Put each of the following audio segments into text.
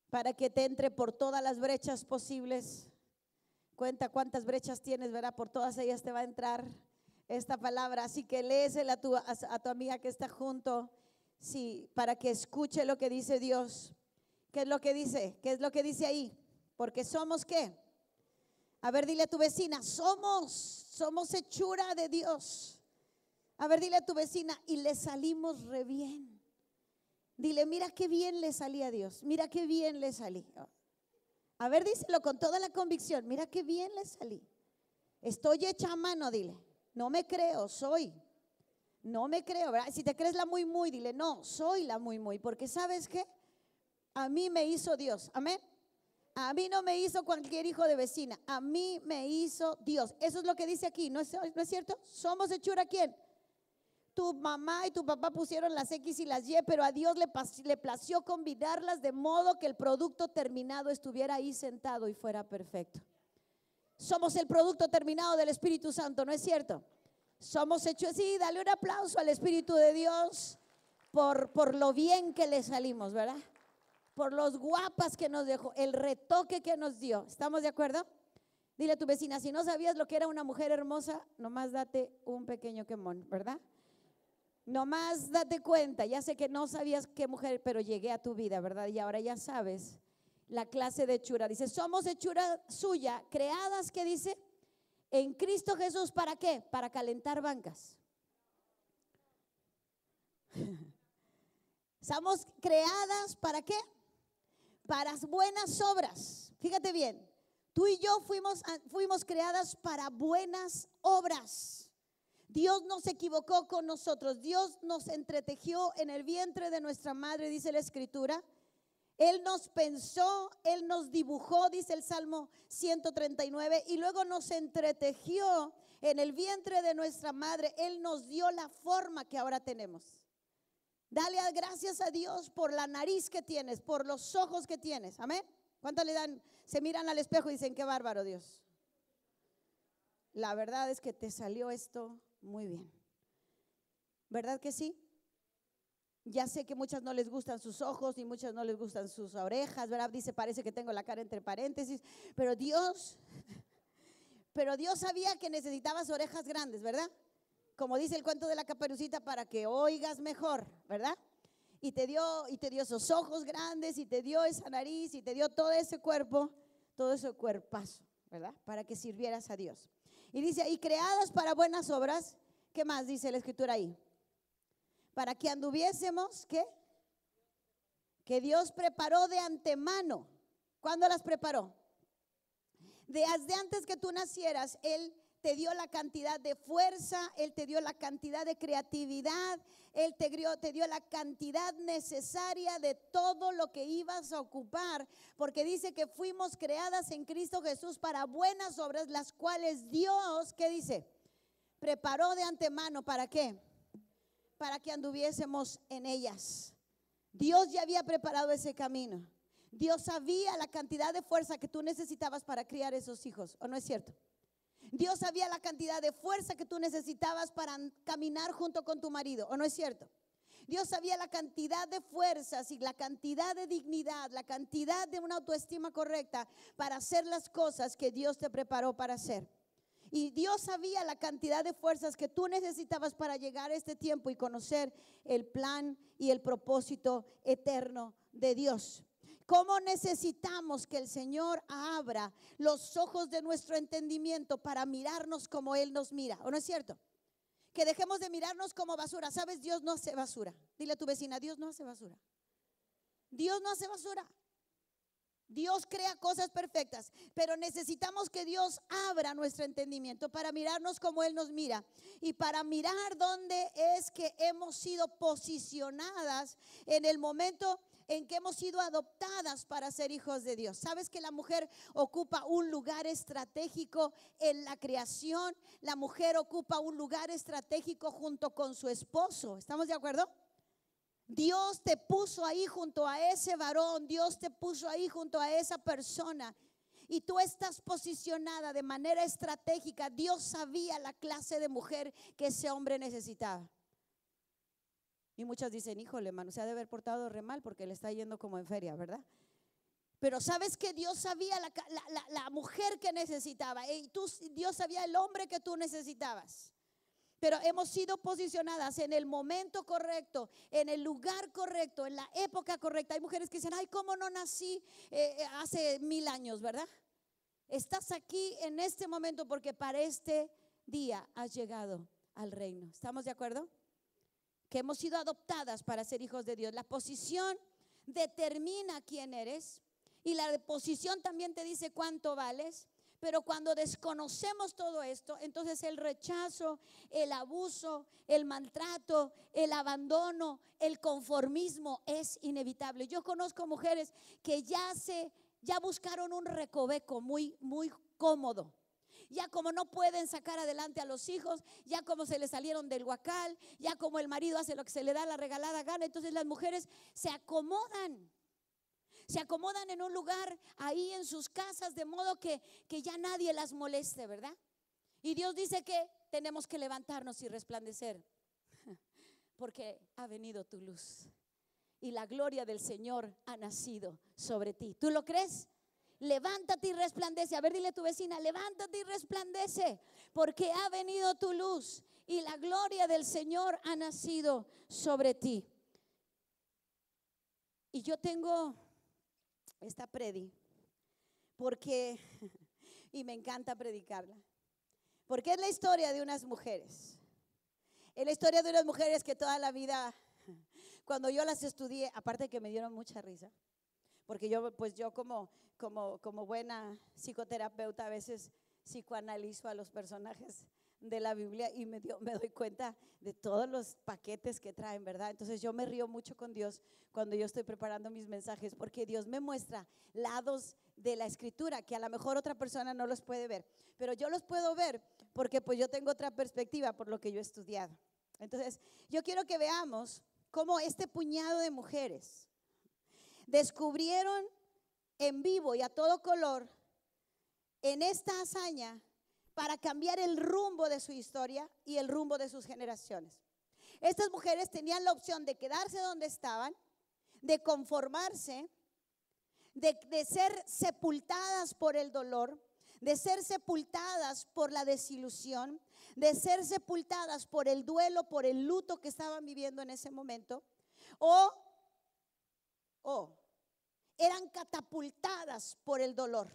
para que te entre por todas las brechas posibles. Cuenta cuántas brechas tienes, ¿verdad? Por todas ellas te va a entrar esta palabra. Así que léesela a tu amiga que está junto, sí, para que escuche lo que dice Dios. ¿Qué es lo que dice? ¿Qué es lo que dice ahí? Porque somos ¿qué? A ver, dile a tu vecina, somos hechura de Dios. A ver, dile a tu vecina, y le salimos re bien. Dile, mira qué bien le salí a Dios, mira qué bien le salí. A ver, díselo con toda la convicción, mira qué bien le salí. Estoy hecha a mano, dile, no me creo, soy. No me creo, ¿verdad? Si te crees la muy, dile, no, soy la muy, porque ¿sabes qué? A mí me hizo Dios, amén. A mí no me hizo cualquier hijo de vecina, a mí me hizo Dios. Eso es lo que dice aquí, ¿no es cierto? Somos hechura, ¿quién? Tu mamá y tu papá pusieron las X y las Y, pero a Dios le plació combinarlas de modo que el producto terminado estuviera ahí sentado y fuera perfecto. Somos el producto terminado del Espíritu Santo, ¿no es cierto? Somos hechos así. Dale un aplauso al Espíritu de Dios por lo bien que le salimos, ¿verdad? Por los guapas que nos dejó, el retoque que nos dio. ¿Estamos de acuerdo? Dile a tu vecina, si no sabías lo que era una mujer hermosa, nomás date un pequeño quemón, ¿verdad? Nomás date cuenta, ya sé que no sabías qué mujer, pero llegué a tu vida, ¿verdad? Y ahora ya sabes la clase de hechura. Dice, somos hechura suya, creadas, ¿qué dice? En Cristo Jesús, ¿para qué? Para calentar bancas. Somos creadas, ¿para qué? Para buenas obras. Fíjate bien, tú y yo fuimos creadas para buenas obras. Dios no se equivocó con nosotros. Dios nos entretejió en el vientre de nuestra madre, dice la Escritura. Él nos pensó, Él nos dibujó, dice el Salmo 139, y luego nos entretejió en el vientre de nuestra madre. Él nos dio la forma que ahora tenemos. Dale gracias a Dios por la nariz que tienes, por los ojos que tienes. Amén. ¿Cuántos le dan? Se miran al espejo y dicen, qué bárbaro Dios. La verdad es que te salió esto muy bien. ¿Verdad que sí? Ya sé que muchas no les gustan sus ojos y muchas no les gustan sus orejas, ¿verdad? Dice, parece que tengo la cara entre paréntesis, pero Dios sabía que necesitabas orejas grandes, ¿verdad? Como dice el cuento de la Caperucita, para que oigas mejor, ¿verdad? Y te dio esos ojos grandes, y te dio esa nariz, y te dio todo ese cuerpo, todo ese cuerpazo, ¿verdad? Para que sirvieras a Dios. Y dice ahí, creadas para buenas obras. ¿Qué más dice la Escritura ahí? Para que anduviésemos, ¿qué? Que Dios preparó de antemano. ¿Cuándo las preparó? Desde antes que tú nacieras, Él te dio la cantidad de fuerza, Él te dio la cantidad de creatividad, Él te dio la cantidad necesaria de todo lo que ibas a ocupar, porque dice que fuimos creadas en Cristo Jesús para buenas obras, las cuales Dios, ¿qué dice? Preparó de antemano, ¿para qué? Para que anduviésemos en ellas. Dios ya había preparado ese camino. Dios sabía la cantidad de fuerza que tú necesitabas para criar esos hijos, ¿o no es cierto? Dios sabía la cantidad de fuerza que tú necesitabas para caminar junto con tu marido, ¿o no es cierto? Dios sabía la cantidad de fuerzas y la cantidad de dignidad, la cantidad de una autoestima correcta para hacer las cosas que Dios te preparó para hacer. Y Dios sabía la cantidad de fuerzas que tú necesitabas para llegar a este tiempo y conocer el plan y el propósito eterno de Dios. ¿Cómo necesitamos que el Señor abra los ojos de nuestro entendimiento para mirarnos como Él nos mira? ¿O no es cierto? Que dejemos de mirarnos como basura. ¿Sabes? Dios no hace basura. Dile a tu vecina, Dios no hace basura. Dios no hace basura. Dios crea cosas perfectas, pero necesitamos que Dios abra nuestro entendimiento para mirarnos como Él nos mira y para mirar dónde es que hemos sido posicionadas en el momento en que hemos sido adoptadas para ser hijos de Dios. ¿Sabes que la mujer ocupa un lugar estratégico en la creación? La mujer ocupa un lugar estratégico junto con su esposo. ¿Estamos de acuerdo? Dios te puso ahí junto a ese varón, Dios te puso ahí junto a esa persona y tú estás posicionada de manera estratégica. Dios sabía la clase de mujer que ese hombre necesitaba. Y muchas dicen, híjole, hermano, se ha de haber portado re mal porque le está yendo como en feria, ¿verdad? Pero sabes que Dios sabía la mujer que necesitaba, y Dios sabía el hombre que tú necesitabas. Pero hemos sido posicionadas en el momento correcto, en el lugar correcto, en la época correcta. Hay mujeres que dicen, ay, ¿cómo no nací hace 1000 años, verdad? Estás aquí en este momento porque para este día has llegado al reino. ¿Estamos de acuerdo? Que hemos sido adoptadas para ser hijos de Dios. La posición determina quién eres y la posición también te dice cuánto vales. Pero cuando desconocemos todo esto, entonces el rechazo, el abuso, el maltrato, el abandono, el conformismo es inevitable. Yo conozco mujeres que ya buscaron un recoveco muy cómodo. Ya como no pueden sacar adelante a los hijos, ya como se les salieron del huacal, ya como el marido hace lo que se le da la regalada gana, entonces las mujeres se acomodan en un lugar ahí en sus casas, de modo que ya nadie las moleste, ¿verdad? Y Dios dice que tenemos que levantarnos y resplandecer, porque ha venido tu luz y la gloria del Señor ha nacido sobre ti. ¿Tú lo crees? Levántate y resplandece. A ver, dile a tu vecina, levántate y resplandece, porque ha venido tu luz y la gloria del Señor ha nacido sobre ti. Y yo tengo esta predi porque y me encanta predicarla, porque es la historia de unas mujeres. Es la historia de unas mujeres que toda la vida, cuando yo las estudié, aparte de que me dieron mucha risa, porque yo como buena psicoterapeuta a veces psicoanalizo a los personajes de la Biblia y me doy cuenta de todos los paquetes que traen, ¿verdad? Entonces yo me río mucho con Dios cuando yo estoy preparando mis mensajes, porque Dios me muestra lados de la escritura que a lo mejor otra persona no los puede ver, pero yo los puedo ver porque pues yo tengo otra perspectiva por lo que yo he estudiado. Entonces yo quiero que veamos cómo este puñado de mujeres descubrieron en vivo y a todo color en esta hazaña para cambiar el rumbo de su historia y el rumbo de sus generaciones. Estas mujeres tenían la opción de quedarse donde estaban, de conformarse, de ser sepultadas por el dolor, de ser sepultadas por la desilusión, de ser sepultadas por el duelo, por el luto que estaban viviendo en ese momento, o eran catapultadas por el dolor.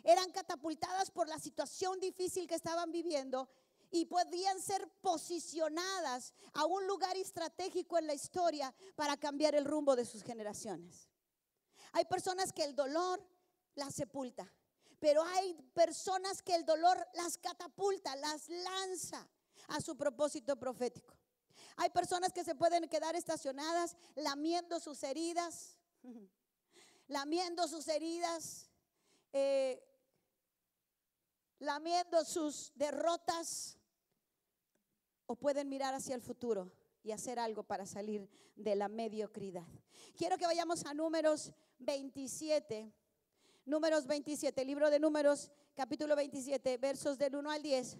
Eran catapultadas por la situación difícil que estaban viviendo y podían ser posicionadas a un lugar estratégico en la historia para cambiar el rumbo de sus generaciones. Hay personas que el dolor las sepulta, pero hay personas que el dolor las catapulta, las lanza a su propósito profético. Hay personas que se pueden quedar estacionadas lamiendo sus heridas, lamiendo sus derrotas, o pueden mirar hacia el futuro y hacer algo para salir de la mediocridad. Quiero que vayamos a Números 27, libro de Números, capítulo 27, versos del 1 al 10.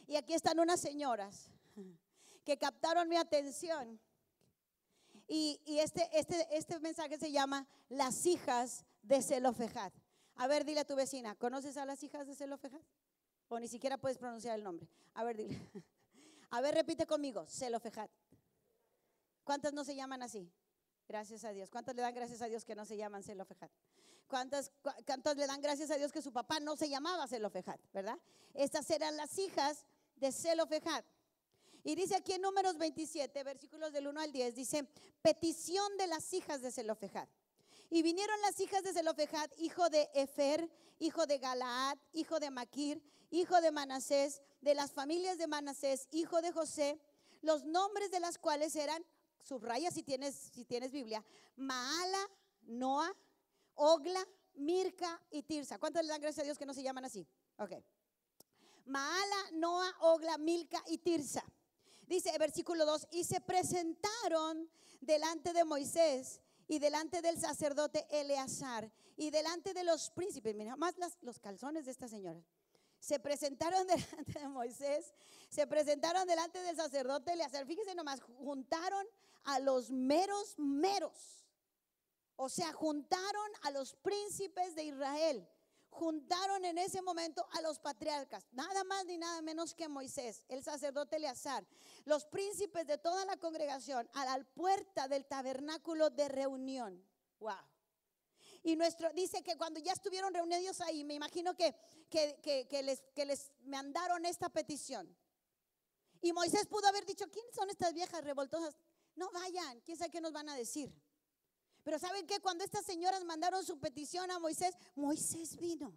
Y aquí están unas señoras que captaron mi atención. Y este mensaje se llama Las hijas de Zelofejad. A ver, dile a tu vecina, ¿conoces a las hijas de Zelofejad? O ni siquiera puedes pronunciar el nombre. A ver, dile. A ver, repite conmigo, Zelofejad. ¿Cuántas no se llaman así? Gracias a Dios. ¿Cuántas le dan gracias a Dios que no se llaman Zelofejad? ¿Cuántas le dan gracias a Dios que su papá no se llamaba Zelofejad, verdad? Estas eran las hijas de Zelofejad. Y dice aquí en Números 27, versículos del 1 al 10, dice, petición de las hijas de Zelofejad. Y vinieron las hijas de Zelofejad, hijo de Efer, hijo de Galaad, hijo de Maquir, hijo de Manasés, de las familias de Manasés, hijo de José, los nombres de las cuales eran, subraya si tienes Biblia, Maala, Noa, Ogla, Mirca y Tirsa. ¿Cuántos le dan gracias a Dios que no se llaman así? Ok. Maala, Noa, Ogla, Milca y Tirsa. Dice versículo 2, y se presentaron delante de Moisés y delante del sacerdote Eleazar y delante de los príncipes. Mira más los calzones de esta señora. se presentaron delante de Moisés, se presentaron delante del sacerdote Eleazar. Fíjense nomás, juntaron a los meros meros. O sea, juntaron a los príncipes de Israel. Juntaron en ese momento a los patriarcas, nada más ni nada menos que Moisés, el sacerdote Eleazar, los príncipes de toda la congregación a la puerta del tabernáculo de reunión. Wow. Y dice que cuando ya estuvieron reunidos ahí, me imagino que les mandaron esta petición. Y Moisés pudo haber dicho: ¿quiénes son estas viejas revoltosas? No vayan, quién sabe qué nos van a decir. Pero ¿saben qué? Cuando estas señoras mandaron su petición a Moisés, Moisés vino.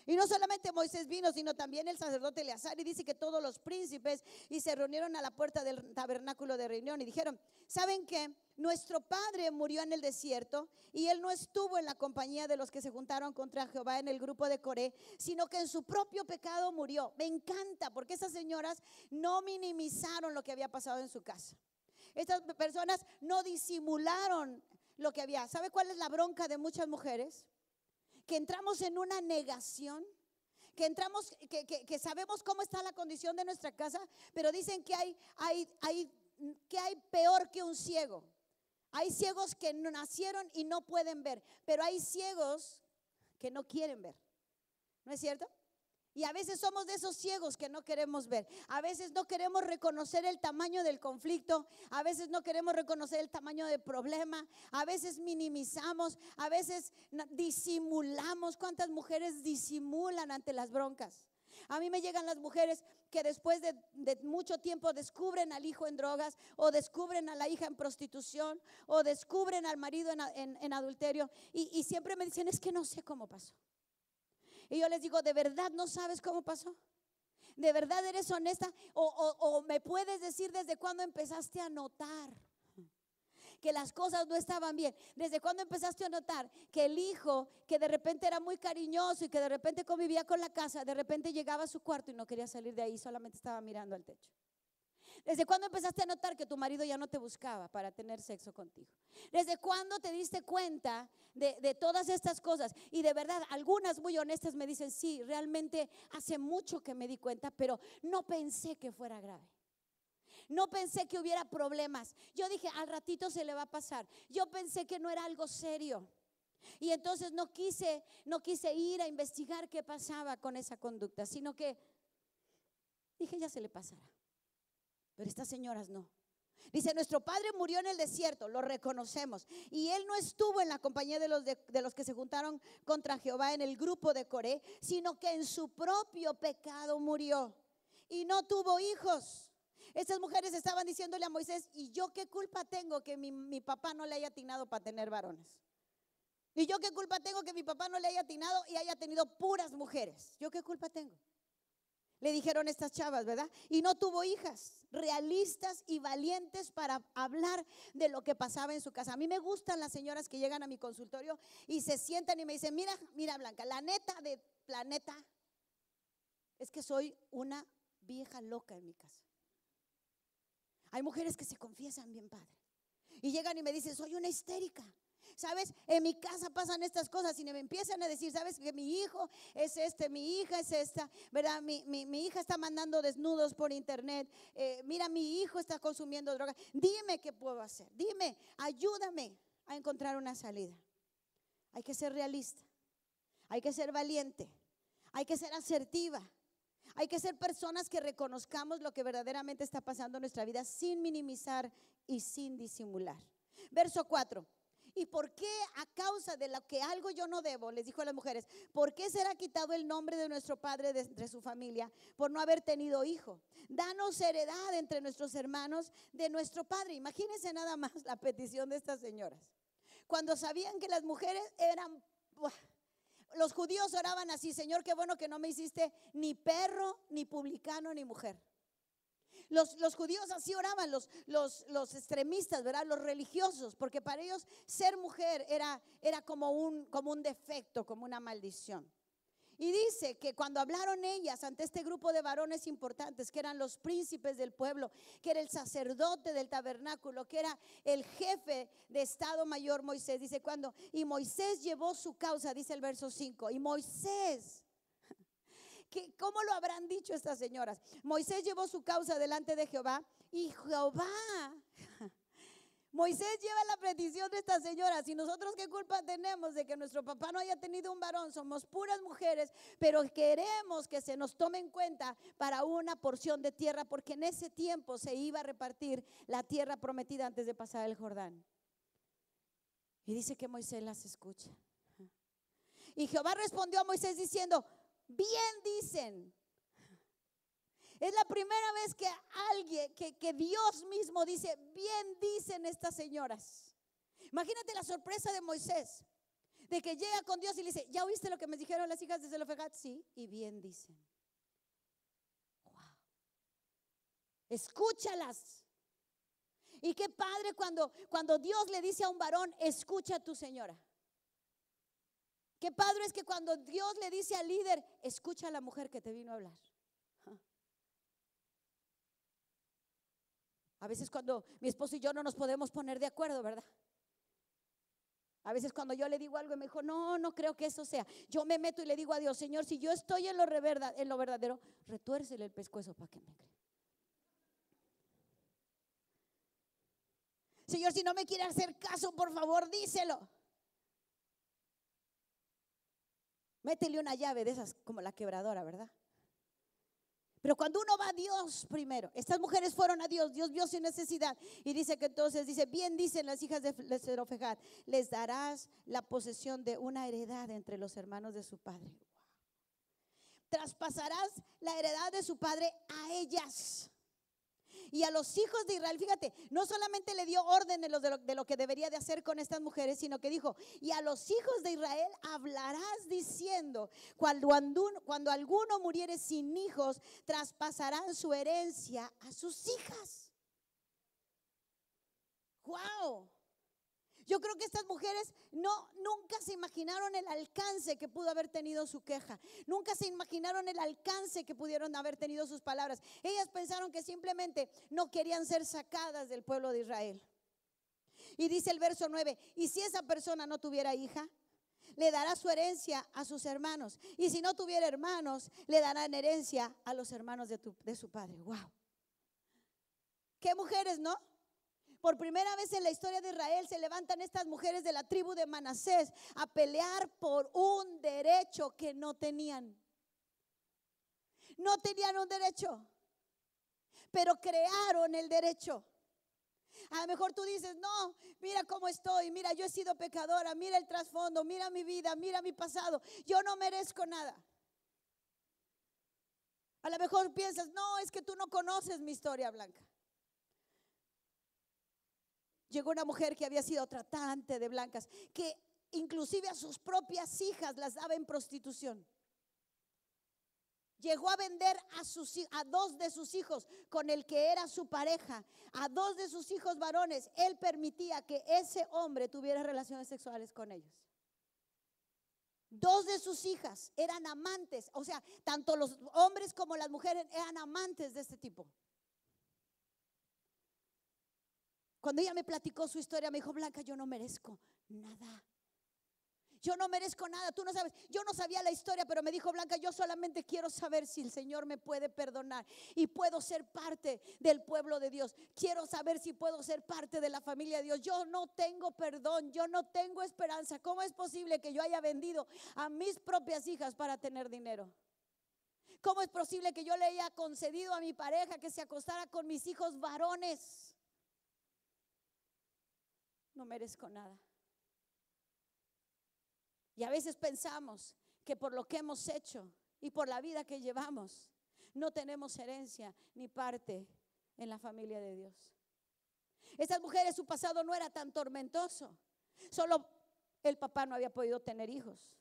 Y no solamente Moisés vino, sino también el sacerdote Eleazar. Y dice que todos los príncipes y se reunieron a la puerta del tabernáculo de reunión y dijeron: ¿saben qué? Nuestro padre murió en el desierto y él no estuvo en la compañía de los que se juntaron contra Jehová en el grupo de Coré, sino que en su propio pecado murió. Me encanta porque esas señoras no minimizaron lo que había pasado en su casa. Estas personas no disimularon lo que había. ¿Sabe cuál es la bronca de muchas mujeres? Que entramos en una negación, que entramos, que sabemos cómo está la condición de nuestra casa, pero dicen que hay peor que un ciego. Hay ciegos que nacieron y no pueden ver, pero hay ciegos que no quieren ver. ¿No es cierto? Y a veces somos de esos ciegos que no queremos ver. A veces no queremos reconocer el tamaño del conflicto. A veces no queremos reconocer el tamaño del problema. A veces minimizamos. A veces disimulamos. ¿Cuántas mujeres disimulan ante las broncas? A mí me llegan las mujeres que después de mucho tiempo descubren al hijo en drogas, o descubren a la hija en prostitución, o descubren al marido en adulterio, y siempre me dicen: es que no sé cómo pasó. Y yo les digo: ¿de verdad no sabes cómo pasó? ¿De verdad eres honesta? ¿O me puedes decir desde cuándo empezaste a notar que las cosas no estaban bien? ¿Desde cuándo empezaste a notar que el hijo, que de repente era muy cariñoso y que de repente convivía con la casa, de repente llegaba a su cuarto y no quería salir de ahí, solamente estaba mirando al techo? ¿Desde cuándo empezaste a notar que tu marido ya no te buscaba para tener sexo contigo? ¿Desde cuándo te diste cuenta de todas estas cosas? Y de verdad, algunas muy honestas me dicen: sí, realmente hace mucho que me di cuenta, pero no pensé que fuera grave. No pensé que hubiera problemas. Yo dije: al ratito se le va a pasar. Yo pensé que no era algo serio. Y entonces no quise ir a investigar qué pasaba con esa conducta, sino que dije: ya se le pasará. Pero estas señoras no. Dice: nuestro padre murió en el desierto, lo reconocemos, y él no estuvo en la compañía de los que se juntaron contra Jehová en el grupo de Coré, sino que en su propio pecado murió y no tuvo hijos. Estas mujeres estaban diciéndole a Moisés: ¿y yo qué culpa tengo que mi papá no le haya atinado para tener varones? ¿Y yo qué culpa tengo que mi papá no le haya atinado y haya tenido puras mujeres? ¿Yo qué culpa tengo? Le dijeron estas chavas, ¿verdad? Y no tuvo hijas, realistas y valientes para hablar de lo que pasaba en su casa. A mí me gustan las señoras que llegan a mi consultorio y se sientan y me dicen: mira Blanca, la neta de planeta es que soy una vieja loca en mi casa. Hay mujeres que se confiesan bien padre y llegan y me dicen: soy una histérica. ¿Sabes? En mi casa pasan estas cosas y me empiezan a decir: ¿sabes? Que mi hijo es mi hija es esta, ¿verdad? Mi hija está mandando desnudos por internet. Mira, mi hijo está consumiendo droga. Dime qué puedo hacer. Dime, ayúdame a encontrar una salida. Hay que ser realista. Hay que ser valiente. Hay que ser asertiva. Hay que ser personas que reconozcamos lo que verdaderamente está pasando en nuestra vida sin minimizar y sin disimular. Verso 4. ¿Y por qué, a causa de lo que algo yo no debo? Les dijo a las mujeres: ¿por qué será quitado el nombre de nuestro padre de entre su familia por no haber tenido hijo? Danos heredad entre nuestros hermanos de nuestro padre. Imagínense nada más la petición de estas señoras. Cuando sabían que las mujeres eran, los judíos oraban así: Señor, qué bueno que no me hiciste ni perro, ni publicano, ni mujer. Los judíos así oraban, los extremistas, ¿verdad? Los religiosos, porque para ellos ser mujer era como un defecto, como una maldición. Y dice que cuando hablaron ellas ante este grupo de varones importantes, que eran los príncipes del pueblo, que era el sacerdote del tabernáculo, que era el jefe de Estado Mayor Moisés, dice y Moisés llevó su causa, dice el verso 5, y Moisés ¿Cómo lo habrán dicho estas señoras? Moisés llevó su causa delante de Jehová y Jehová... Moisés lleva la petición de estas señoras. ¿Y nosotros qué culpa tenemos de que nuestro papá no haya tenido un varón? Somos puras mujeres, pero queremos que se nos tome en cuenta para una porción de tierra, porque en ese tiempo se iba a repartir la tierra prometida antes de pasar el Jordán. Y dice que Moisés las escucha. Y Jehová respondió a Moisés diciendo: bien dicen. Es la primera vez que alguien, que Dios mismo dice: bien dicen estas señoras. Imagínate la sorpresa de Moisés, de que llega con Dios y le dice: ¿ya oíste lo que me dijeron las hijas de Zelofehad? Sí, y bien dicen. Wow. Escúchalas. Y qué padre cuando Dios le dice a un varón: escucha a tu señora. Qué padre es que cuando Dios le dice al líder: escucha a la mujer que te vino a hablar. A veces cuando mi esposo y yo no nos podemos poner de acuerdo, ¿verdad? A veces cuando yo le digo algo y me dijo: no creo que eso sea. Yo me meto y le digo a Dios: Señor, si yo estoy en lo verdadero, retuércele el pescuezo para que me crea. Señor, si no me quiere hacer caso, por favor, díselo. Métele una llave de esas como la quebradora, ¿verdad? Pero cuando uno va a Dios primero, estas mujeres fueron a Dios, Dios vio su necesidad y dice que entonces dice: bien dicen las hijas de Zelofehad, les darás la posesión de una heredad entre los hermanos de su padre. Wow. Traspasarás la heredad de su padre a ellas. Y a los hijos de Israel, fíjate, no solamente le dio órdenes de lo que debería de hacer con estas mujeres, sino que dijo: y a los hijos de Israel hablarás diciendo: cuando alguno muriere sin hijos, traspasarán su herencia a sus hijas. ¡Wow! Yo creo que estas mujeres nunca se imaginaron el alcance que pudo haber tenido su queja. Nunca se imaginaron el alcance que pudieron haber tenido sus palabras. Ellas pensaron que simplemente no querían ser sacadas del pueblo de Israel. Y dice el verso 9: y si esa persona no tuviera hija, le dará su herencia a sus hermanos. Y si no tuviera hermanos, le darán herencia a los hermanos de su padre. ¡Wow! ¿Qué mujeres, no? Por primera vez en la historia de Israel se levantan estas mujeres de la tribu de Manasés a pelear por un derecho que no tenían. No tenían un derecho, pero crearon el derecho. A lo mejor tú dices: no, mira cómo estoy, mira, yo he sido pecadora, mira el trasfondo, mira mi vida, mira mi pasado, yo no merezco nada. A lo mejor piensas: no, es que tú no conoces mi historia, Blanca. Llegó una mujer que había sido tratante de blancas, que inclusive a sus propias hijas las daba en prostitución. Llegó a vender a dos de sus hijos con el que era su pareja, a dos de sus hijos varones. Él permitía que ese hombre tuviera relaciones sexuales con ellos. Dos de sus hijas eran amantes, o sea, tanto los hombres como las mujeres eran amantes de este tipo. Cuando ella me platicó su historia, me dijo: Blanca, yo no merezco nada. Yo no merezco nada, tú no sabes. Yo no sabía la historia, pero me dijo: Blanca, yo solamente quiero saber si el Señor me puede perdonar y puedo ser parte del pueblo de Dios. Quiero saber si puedo ser parte de la familia de Dios. Yo no tengo perdón, yo no tengo esperanza. ¿Cómo es posible que yo haya vendido a mis propias hijas para tener dinero? ¿Cómo es posible que yo le haya concedido a mi pareja que se acostara con mis hijos varones? No merezco nada. Y a veces pensamos que por lo que hemos hecho y por la vida que llevamos, no tenemos herencia ni parte en la familia de Dios. Estas mujeres, su pasado no era tan tormentoso. Solo el papá no había podido tener hijos.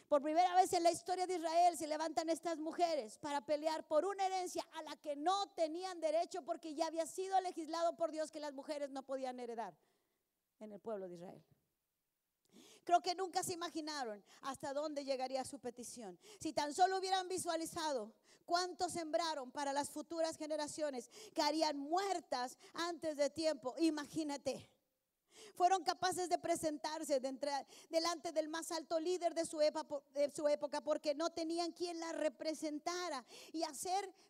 Por primera vez en la historia de Israel se levantan estas mujeres para pelear por una herencia a la que no tenían derecho, porque ya había sido legislado por Dios que las mujeres no podían heredar en el pueblo de Israel. Creo que nunca se imaginaron hasta dónde llegaría su petición. Si tan solo hubieran visualizado cuánto sembraron para las futuras generaciones que harían muertas antes de tiempo. Imagínate. Fueron capaces de presentarse delante del más alto líder de su época porque no tenían quien la representara. Y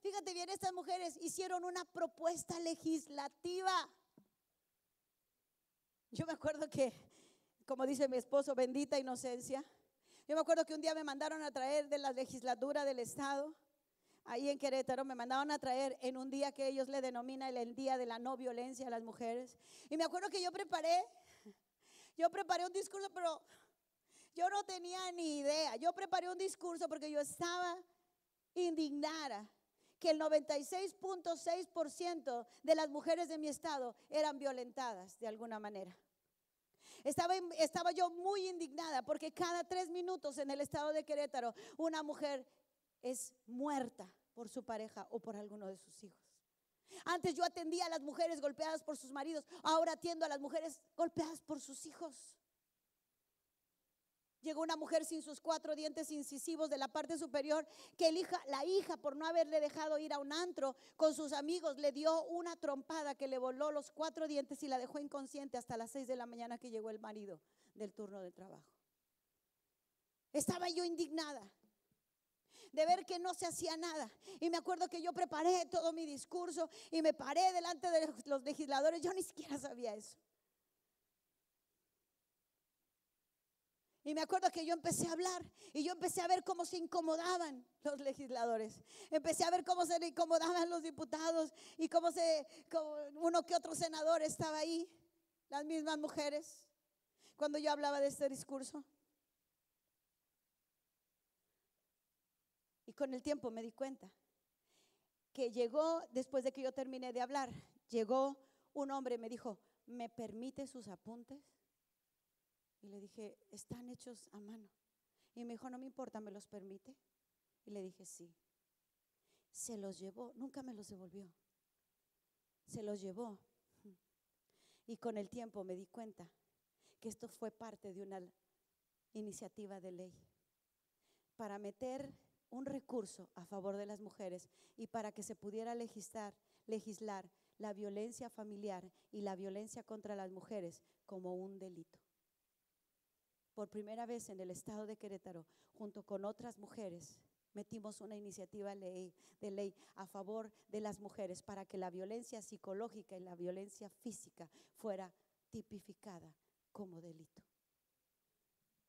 fíjate bien, estas mujeres hicieron una propuesta legislativa. Yo me acuerdo que, como dice mi esposo, bendita inocencia. Yo me acuerdo que un día me mandaron a traer de la legislatura del estado, ahí en Querétaro, me mandaron a traer en un día que ellos le denominan el día de la no violencia a las mujeres. Y me acuerdo que yo preparé un discurso, pero yo no tenía ni idea. Yo preparé un discurso porque yo estaba indignada que el 96.6% de las mujeres de mi estado eran violentadas de alguna manera. Estaba yo muy indignada porque cada 3 minutos en el estado de Querétaro una mujer es muerta por su pareja o por alguno de sus hijos. Antes yo atendía a las mujeres golpeadas por sus maridos, ahora atiendo a las mujeres golpeadas por sus hijos. Llegó una mujer sin sus 4 dientes incisivos de la parte superior que la hija, por no haberle dejado ir a un antro con sus amigos, le dio una trompada que le voló los 4 dientes y la dejó inconsciente hasta las 6 de la mañana que llegó el marido del turno de trabajo. Estaba yo indignada de ver que no se hacía nada. Y me acuerdo que yo preparé todo mi discurso y me paré delante de los legisladores. Yo ni siquiera sabía eso. Y me acuerdo que yo empecé a hablar y yo empecé a ver cómo se incomodaban los legisladores. Empecé a ver cómo se incomodaban los diputados y cómo uno que otro senador estaba ahí, las mismas mujeres, cuando yo hablaba de este discurso. Y con el tiempo me di cuenta que después de que yo terminé de hablar, llegó un hombre y me dijo, ¿me permite sus apuntes? Y le dije, están hechos a mano. Y me dijo, no me importa, ¿me los permite? Y le dije, sí. Se los llevó, nunca me los devolvió. Se los llevó. Y con el tiempo me di cuenta que esto fue parte de una iniciativa de ley para meter un recurso a favor de las mujeres y para que se pudiera legislar la violencia familiar y la violencia contra las mujeres como un delito. Por primera vez en el estado de Querétaro, junto con otras mujeres, metimos una iniciativa de ley a favor de las mujeres para que la violencia psicológica y la violencia física fuera tipificada como delito.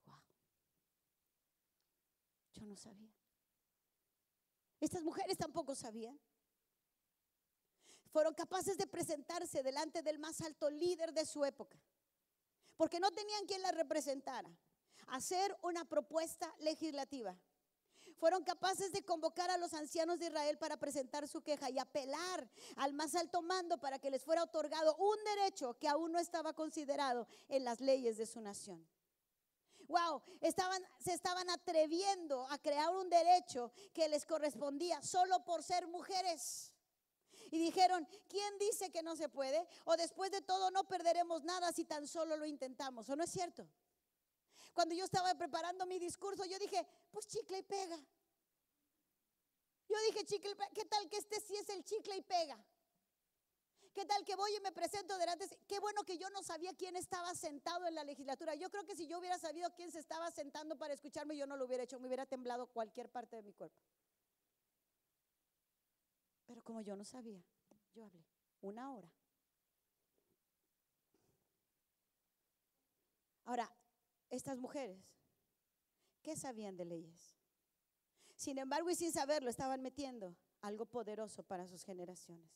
Wow. Yo no sabía. Estas mujeres tampoco sabían. Fueron capaces de presentarse delante del más alto líder de su época, porque no tenían quien la representara, hacer una propuesta legislativa. Fueron capaces de convocar a los ancianos de Israel para presentar su queja y apelar al más alto mando para que les fuera otorgado un derecho que aún no estaba considerado en las leyes de su nación. Wow, se estaban atreviendo a crear un derecho que les correspondía solo por ser mujeres. Y dijeron, ¿quién dice que no se puede? O después de todo no perderemos nada si tan solo lo intentamos. ¿O no es cierto? Cuando yo estaba preparando mi discurso, yo dije, pues chicle y pega. Yo dije, chicle y pega. ¿Qué tal que este sí es el chicle y pega? ¿Qué tal que voy y me presento delante? Qué bueno que yo no sabía quién estaba sentado en la legislatura. Yo creo que si yo hubiera sabido quién se estaba sentando para escucharme, yo no lo hubiera hecho, me hubiera temblado cualquier parte de mi cuerpo. Pero como yo no sabía, yo hablé 1 hora. Ahora, estas mujeres, ¿qué sabían de leyes? Sin embargo, y sin saberlo, estaban metiendo algo poderoso para sus generaciones.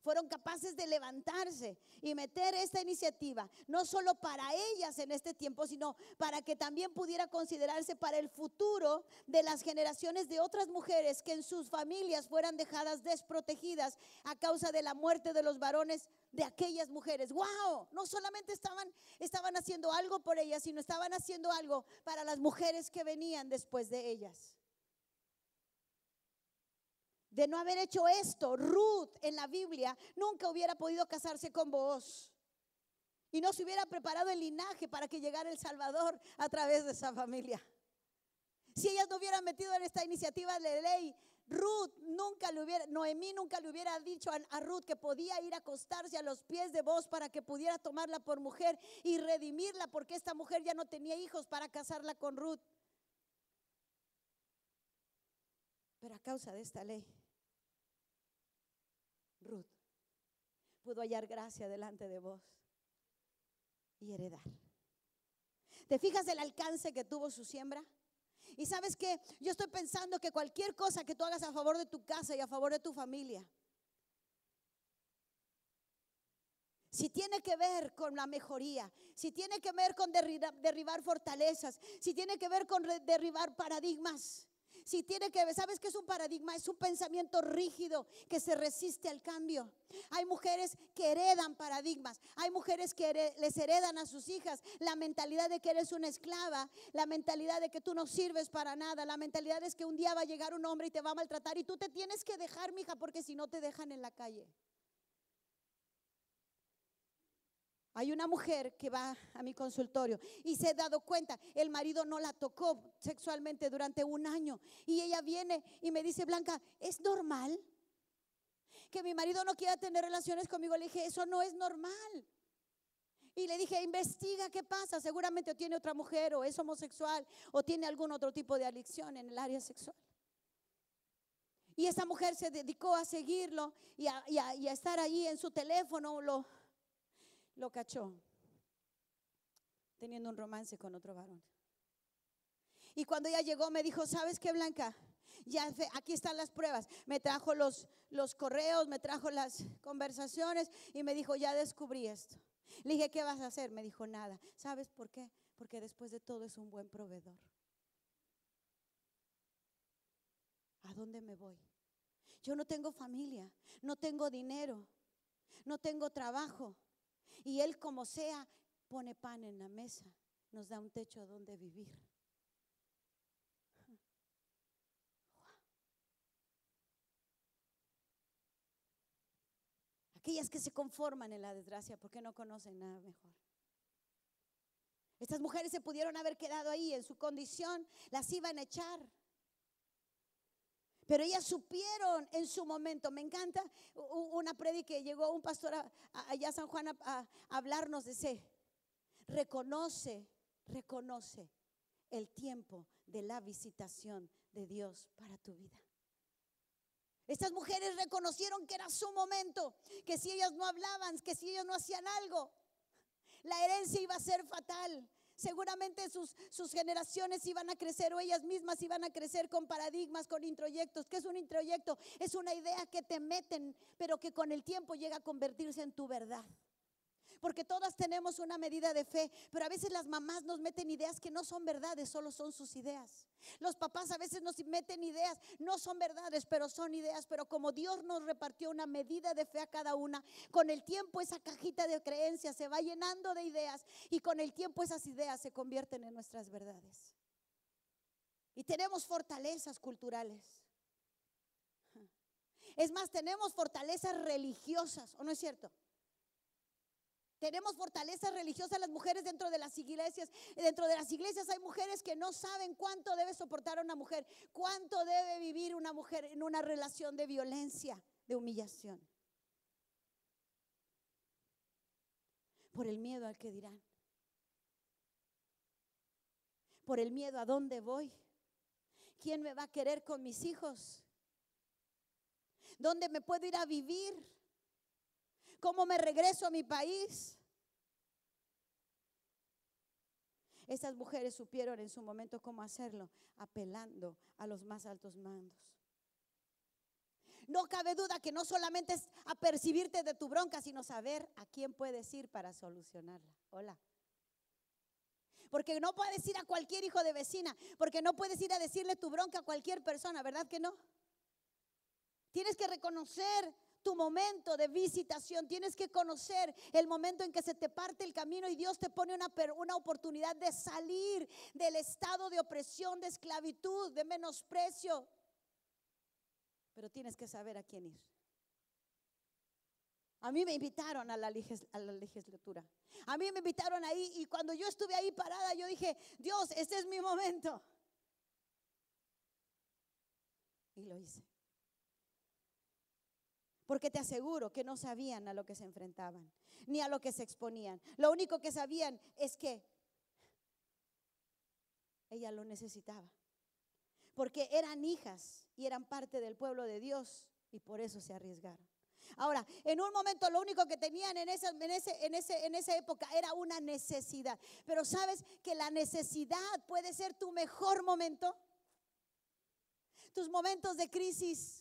Fueron capaces de levantarse y meter esta iniciativa, no solo para ellas en este tiempo, sino para que también pudiera considerarse para el futuro de las generaciones de otras mujeres que en sus familias fueran dejadas desprotegidas a causa de la muerte de los varones de aquellas mujeres. ¡Wow! No solamente estaban haciendo algo por ellas, sino estaban haciendo algo para las mujeres que venían después de ellas. De no haber hecho esto, Ruth en la Biblia nunca hubiera podido casarse con Booz y no se hubiera preparado el linaje para que llegara el Salvador a través de esa familia. Si ellas no hubieran metido en esta iniciativa de ley Noemí nunca le hubiera dicho a Ruth que podía ir a acostarse a los pies de Boaz para que pudiera tomarla por mujer y redimirla, porque esta mujer ya no tenía hijos para casarla con Ruth. Pero a causa de esta ley, Ruth pudo hallar gracia delante de Boaz y heredar. ¿Te fijas el alcance que tuvo su siembra? Y sabes que yo estoy pensando que cualquier cosa que tú hagas a favor de tu casa y a favor de tu familia, si tiene que ver con la mejoría, si tiene que ver con derribar fortalezas, si tiene que ver con derribar paradigmas, si tiene que ver, ¿sabes qué es un paradigma? Es un pensamiento rígido que se resiste al cambio. Hay mujeres que heredan paradigmas, hay mujeres que les heredan a sus hijas la mentalidad de que eres una esclava, la mentalidad de que tú no sirves para nada, la mentalidad es que un día va a llegar un hombre y te va a maltratar y tú te tienes que dejar, mija, porque si no te dejan en la calle. Hay una mujer que va a mi consultorio y se ha dado cuenta, el marido no la tocó sexualmente durante un año y ella viene y me dice: Blanca, ¿es normal que mi marido no quiera tener relaciones conmigo? Le dije: eso no es normal. Y le dije: investiga qué pasa, seguramente tiene otra mujer o es homosexual o tiene algún otro tipo de adicción en el área sexual. Y esa mujer se dedicó a seguirlo y a estar ahí en su teléfono, lo cachó teniendo un romance con otro varón. Y cuando ella llegó me dijo: ¿sabes qué, Blanca? Ya aquí están las pruebas. Me trajo los correos, me trajo las conversaciones y me dijo: ya descubrí esto. Le dije: ¿qué vas a hacer? Me dijo: nada. ¿Sabes por qué? Porque después de todo es un buen proveedor. ¿A dónde me voy? Yo no tengo familia, no tengo dinero, no tengo trabajo. Y Él, como sea, pone pan en la mesa, nos da un techo donde vivir. Aquellas que se conforman en la desgracia porque no conocen nada mejor. Estas mujeres se pudieron haber quedado ahí en su condición, las iban a echar. Pero ellas supieron en su momento. Me encanta una prédica que llegó un pastor allá a San Juan a hablarnos de ese. Reconoce el tiempo de la visitación de Dios para tu vida. Estas mujeres reconocieron que era su momento, que si ellas no hablaban, que si ellas no hacían algo, la herencia iba a ser fatal. Seguramente sus generaciones iban a crecer o ellas mismas iban a crecer con paradigmas, con introyectos. ¿Qué es un introyecto? Es una idea que te meten, pero que con el tiempo llega a convertirse en tu verdad. Porque todas tenemos una medida de fe, pero a veces las mamás nos meten ideas que no son verdades, solo son sus ideas. Los papás a veces nos meten ideas, no son verdades, pero son ideas. Pero como Dios nos repartió una medida de fe a cada una, con el tiempo esa cajita de creencias se va llenando de ideas y con el tiempo esas ideas se convierten en nuestras verdades. Y tenemos fortalezas culturales. Es más, tenemos fortalezas religiosas, ¿o no es cierto? Tenemos fortalezas religiosas las mujeres dentro de las iglesias. Dentro de las iglesias hay mujeres que no saben cuánto debe soportar una mujer, cuánto debe vivir una mujer en una relación de violencia, de humillación. Por el miedo al que dirán. Por el miedo a dónde voy. ¿Quién me va a querer con mis hijos? ¿Dónde me puedo ir a vivir? ¿Cómo me regreso a mi país? Estas mujeres supieron en su momento cómo hacerlo, apelando a los más altos mandos. No cabe duda que no solamente es apercibirte de tu bronca, sino saber a quién puedes ir para solucionarla. Hola. Porque no puedes ir a cualquier hijo de vecina, porque no puedes ir a decirle tu bronca a cualquier persona, ¿verdad que no? Tienes que reconocer tu momento de visitación, tienes que conocer el momento en que se te parte el camino y Dios te pone una oportunidad de salir del estado de opresión, de esclavitud, de menosprecio. Pero tienes que saber a quién ir. A mí me invitaron a la legislatura. A mí me invitaron ahí y cuando yo estuve ahí parada, yo dije: Dios, este es mi momento. Y lo hice. Porque te aseguro que no sabían a lo que se enfrentaban, ni a lo que se exponían. Lo único que sabían es que ella lo necesitaba, porque eran hijas y eran parte del pueblo de Dios, y por eso se arriesgaron. Ahora, en un momento lo único que tenían en esa época era una necesidad. Pero ¿sabes que la necesidad puede ser tu mejor momento? Tus momentos de crisis.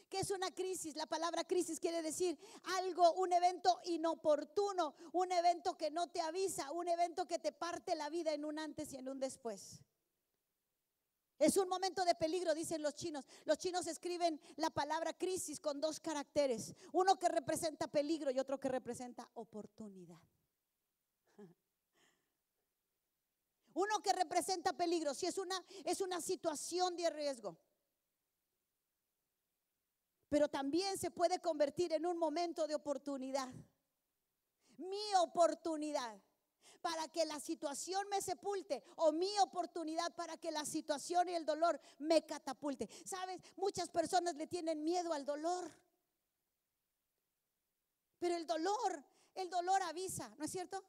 ¿Qué es una crisis? La palabra crisis quiere decir algo, un evento inoportuno, un evento que no te avisa, un evento que te parte la vida en un antes y en un después. Es un momento de peligro, dicen los chinos. Los chinos escriben la palabra crisis con dos caracteres, uno que representa peligro y otro que representa oportunidad. Uno que representa peligro, si es una situación de riesgo, pero también se puede convertir en un momento de oportunidad. Mi oportunidad para que la situación me sepulte, o mi oportunidad para que la situación y el dolor me catapulte. ¿Sabes? Muchas personas le tienen miedo al dolor, pero el dolor avisa, ¿no es cierto?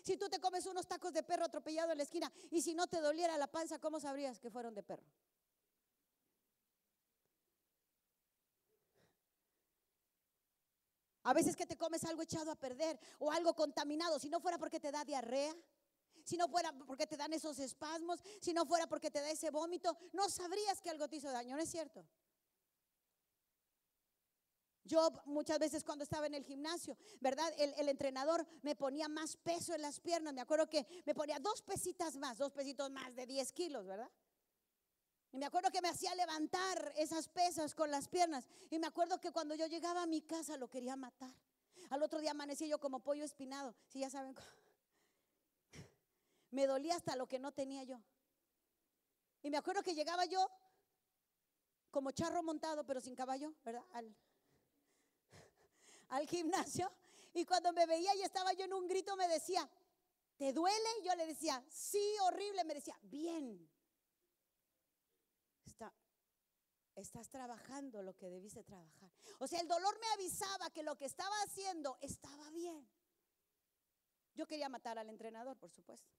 Si tú te comes unos tacos de perro atropellado en la esquina y si no te doliera la panza, ¿cómo sabrías que fueron de perro? A veces que te comes algo echado a perder o algo contaminado, si no fuera porque te da diarrea, si no fuera porque te dan esos espasmos, si no fuera porque te da ese vómito, no sabrías que algo te hizo daño, ¿no es cierto? Yo muchas veces cuando estaba en el gimnasio, ¿verdad? El entrenador me ponía más peso en las piernas. Me acuerdo que me ponía 2 pesitos más de 10 kilos, ¿verdad? Y me acuerdo que me hacía levantar esas pesas con las piernas. Y me acuerdo que cuando yo llegaba a mi casa lo quería matar. Al otro día amanecí yo como pollo espinado. Sí, ya saben, me dolía hasta lo que no tenía yo. Y me acuerdo que llegaba yo como charro montado, pero sin caballo, ¿verdad? Al gimnasio, y cuando me veía y estaba yo en un grito me decía, ¿te duele? Y yo le decía, sí, horrible. Me decía, bien, estás trabajando lo que debiste trabajar. O sea, el dolor me avisaba que lo que estaba haciendo estaba bien. Yo quería matar al entrenador, por supuesto,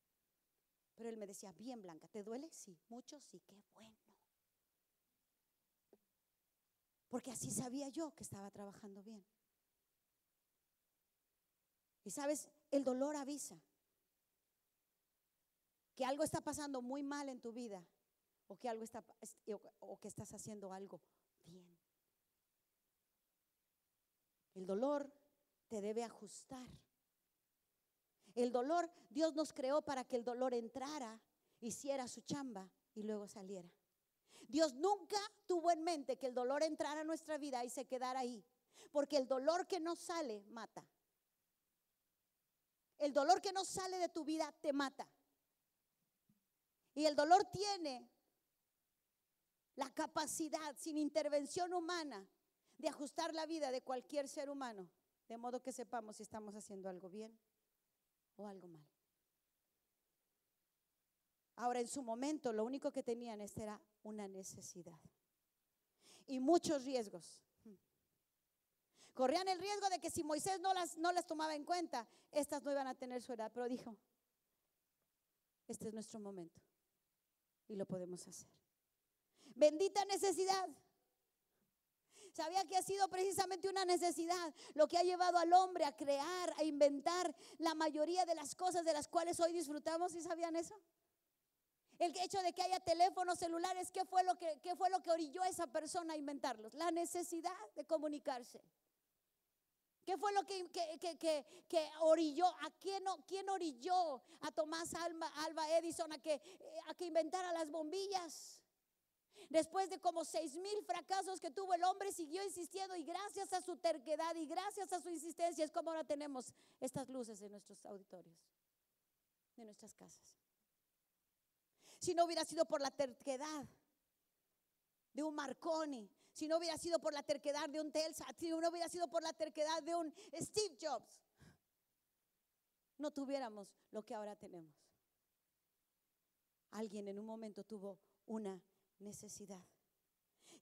pero él me decía, bien, Blanca, ¿te duele? Sí, mucho, sí, qué bueno. Porque así sabía yo que estaba trabajando bien. Y sabes, el dolor avisa que algo está pasando muy mal en tu vida, o que o que estás haciendo algo bien. El dolor te debe ajustar. El dolor, Dios nos creó para que el dolor entrara, hiciera su chamba y luego saliera. Dios nunca tuvo en mente que el dolor entrara a nuestra vida y se quedara ahí, porque el dolor que no sale mata. El dolor que no sale de tu vida te mata. Y el dolor tiene la capacidad, sin intervención humana, de ajustar la vida de cualquier ser humano, de modo que sepamos si estamos haciendo algo bien o algo mal. Ahora, en su momento, lo único que tenían era una necesidad y muchos riesgos. Corrían el riesgo de que si Moisés no las tomaba en cuenta, estas no iban a tener su edad, pero dijo, este es nuestro momento y lo podemos hacer. Bendita necesidad. Sabía que ha sido precisamente una necesidad lo que ha llevado al hombre a crear, a inventar la mayoría de las cosas de las cuales hoy disfrutamos. ¿Sí sabían eso? El hecho de que haya teléfonos celulares, ¿qué fue lo que orilló a esa persona a inventarlos? La necesidad de comunicarse. ¿Qué fue lo que orilló? ¿Quién orilló a Tomás Alva Edison a que inventara las bombillas? Después de como 6,000 fracasos que tuvo el hombre, siguió insistiendo, y gracias a su terquedad y gracias a su insistencia es como ahora tenemos estas luces en nuestros auditorios, de nuestras casas. Si no hubiera sido por la terquedad de un Marconi, si no hubiera sido por la terquedad de un Telsat, si no hubiera sido por la terquedad de un Steve Jobs, no tuviéramos lo que ahora tenemos. Alguien en un momento tuvo una necesidad.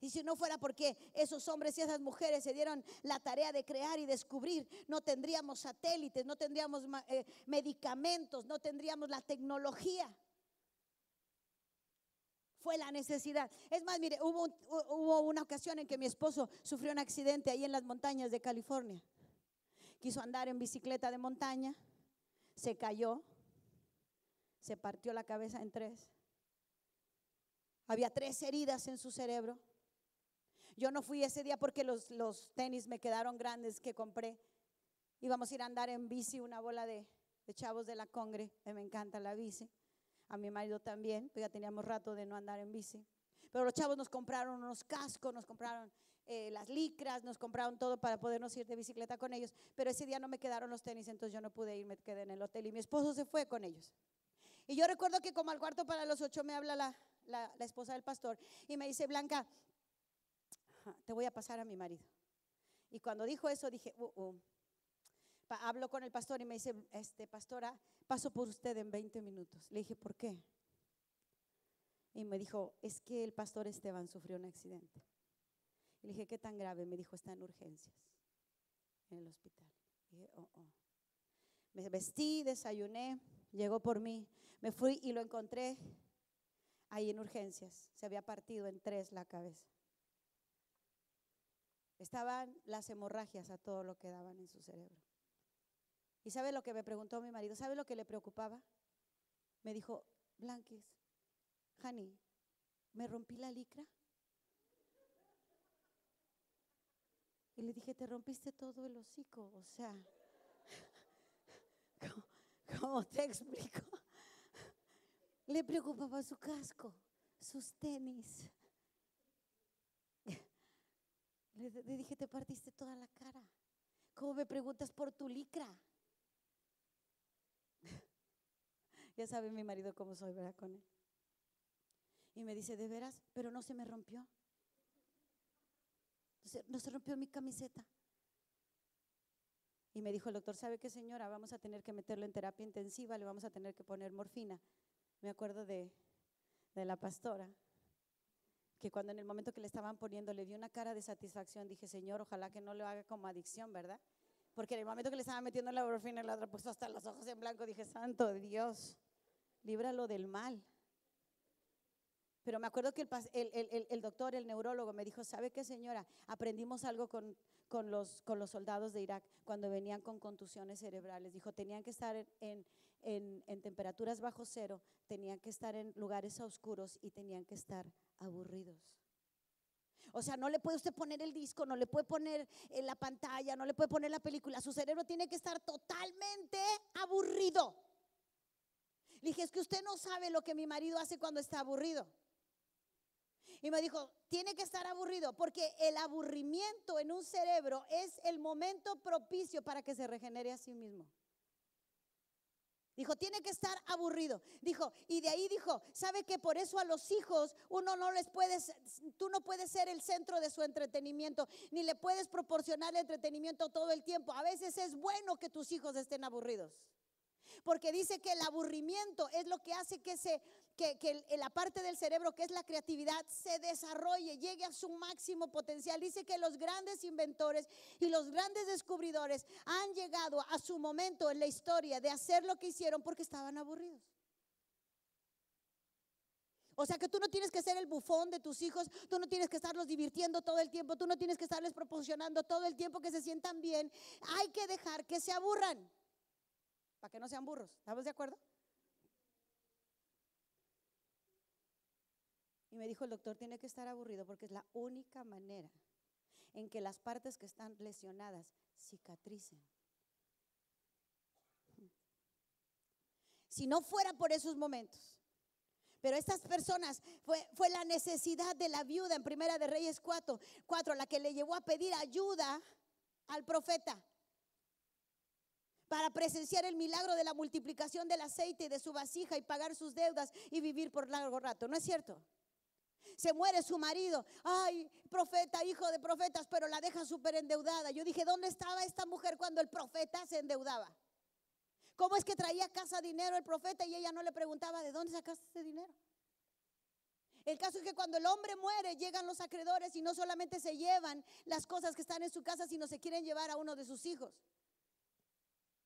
Y si no fuera porque esos hombres y esas mujeres se dieron la tarea de crear y descubrir, no tendríamos satélites, no tendríamos medicamentos, no tendríamos la tecnología. Fue la necesidad. Es más, mire, hubo una ocasión en que mi esposo sufrió un accidente ahí en las montañas de California. Quiso andar en bicicleta de montaña, se cayó, se partió la cabeza en 3. Había 3 heridas en su cerebro. Yo no fui ese día porque los tenis me quedaron grandes que compré. Íbamos a ir a andar en bici, una bola de chavos de la Congre, me encanta la bici. A mi marido también, pues ya teníamos rato de no andar en bici. Pero los chavos nos compraron unos cascos, nos compraron las licras, nos compraron todo para podernos ir de bicicleta con ellos. Pero ese día no me quedaron los tenis, entonces yo no pude ir, me quedé en el hotel y mi esposo se fue con ellos. Y yo recuerdo que como al 7:45 me habla la esposa del pastor y me dice: Blanca, te voy a pasar a mi marido. Y cuando dijo eso dije, hablo con el pastor y me dice: pastora, paso por usted en 20 minutos. Le dije: ¿por qué? Y me dijo: es que el pastor Esteban sufrió un accidente. Y le dije: ¿qué tan grave? Me dijo: está en urgencias, en el hospital. Y dije: Me vestí, desayuné, llegó por mí, me fui y lo encontré ahí en urgencias. Se había partido en 3 la cabeza. Estaban las hemorragias a todo lo que daban en su cerebro. ¿Y sabe lo que me preguntó mi marido? ¿Sabe lo que le preocupaba? Me dijo: Blanquis, honey, ¿me rompí la licra? Y le dije: te rompiste todo el hocico, o sea, ¿cómo te explico? Le preocupaba su casco, sus tenis. Le dije: te partiste toda la cara. ¿Cómo me preguntas por tu licra? Ya sabe mi marido cómo soy, ¿verdad? Con él. Y me dice: ¿de veras? Pero no se me rompió. No se rompió mi camiseta. Y me dijo el doctor: ¿sabe qué, señora? Vamos a tener que meterlo en terapia intensiva, le vamos a tener que poner morfina. Me acuerdo de la pastora, que cuando en el momento que le estaban poniendo le dio una cara de satisfacción. Dije: Señor, ojalá que no lo haga como adicción, ¿verdad? Porque en el momento que le estaban metiendo la morfina, el otro puesto hasta los ojos en blanco. Dije: santo Dios, líbralo del mal. Pero me acuerdo que el doctor, el neurólogo, me dijo: ¿sabe qué, señora? Aprendimos algo con los soldados de Irak cuando venían con contusiones cerebrales. Dijo: tenían que estar en temperaturas bajo cero, tenían que estar en lugares oscuros y tenían que estar aburridos. O sea, no le puede usted poner el disco, no le puede poner en la pantalla, no le puede poner la película. Su cerebro tiene que estar totalmente aburrido. Le dije: es que usted no sabe lo que mi marido hace cuando está aburrido. Y me dijo: tiene que estar aburrido, porque el aburrimiento en un cerebro es el momento propicio para que se regenere a sí mismo. Dijo: tiene que estar aburrido. Dijo, y de ahí dijo: ¿sabe que por eso a los hijos tú no puedes ser el centro de su entretenimiento, ni le puedes proporcionar el entretenimiento todo el tiempo? A veces es bueno que tus hijos estén aburridos, porque dice que el aburrimiento es lo que hace que la parte del cerebro que es la creatividad se desarrolle, llegue a su máximo potencial. Dice que los grandes inventores y los grandes descubridores han llegado a su momento en la historia de hacer lo que hicieron porque estaban aburridos. O sea que tú no tienes que ser el bufón de tus hijos, tú no tienes que estarlos divirtiendo todo el tiempo, tú no tienes que estarles proporcionando todo el tiempo que se sientan bien. Hay que dejar que se aburran, para que no sean burros. ¿Estamos de acuerdo? Y me dijo el doctor: tiene que estar aburrido porque es la única manera en que las partes que están lesionadas cicatricen. Si no fuera por esos momentos. Pero estas personas, fue la necesidad de la viuda en Primera de Reyes 4, la que le llevó a pedir ayuda al profeta para presenciar el milagro de la multiplicación del aceite y de su vasija y pagar sus deudas y vivir por largo rato. ¿No es cierto? Se muere su marido: ay, profeta, hijo de profetas, pero la deja súper endeudada. Yo dije: ¿dónde estaba esta mujer cuando el profeta se endeudaba? ¿Cómo es que traía a casa dinero el profeta y ella no le preguntaba: ¿de dónde sacaste ese dinero? El caso es que cuando el hombre muere, llegan los acreedores y no solamente se llevan las cosas que están en su casa, sino se quieren llevar a uno de sus hijos.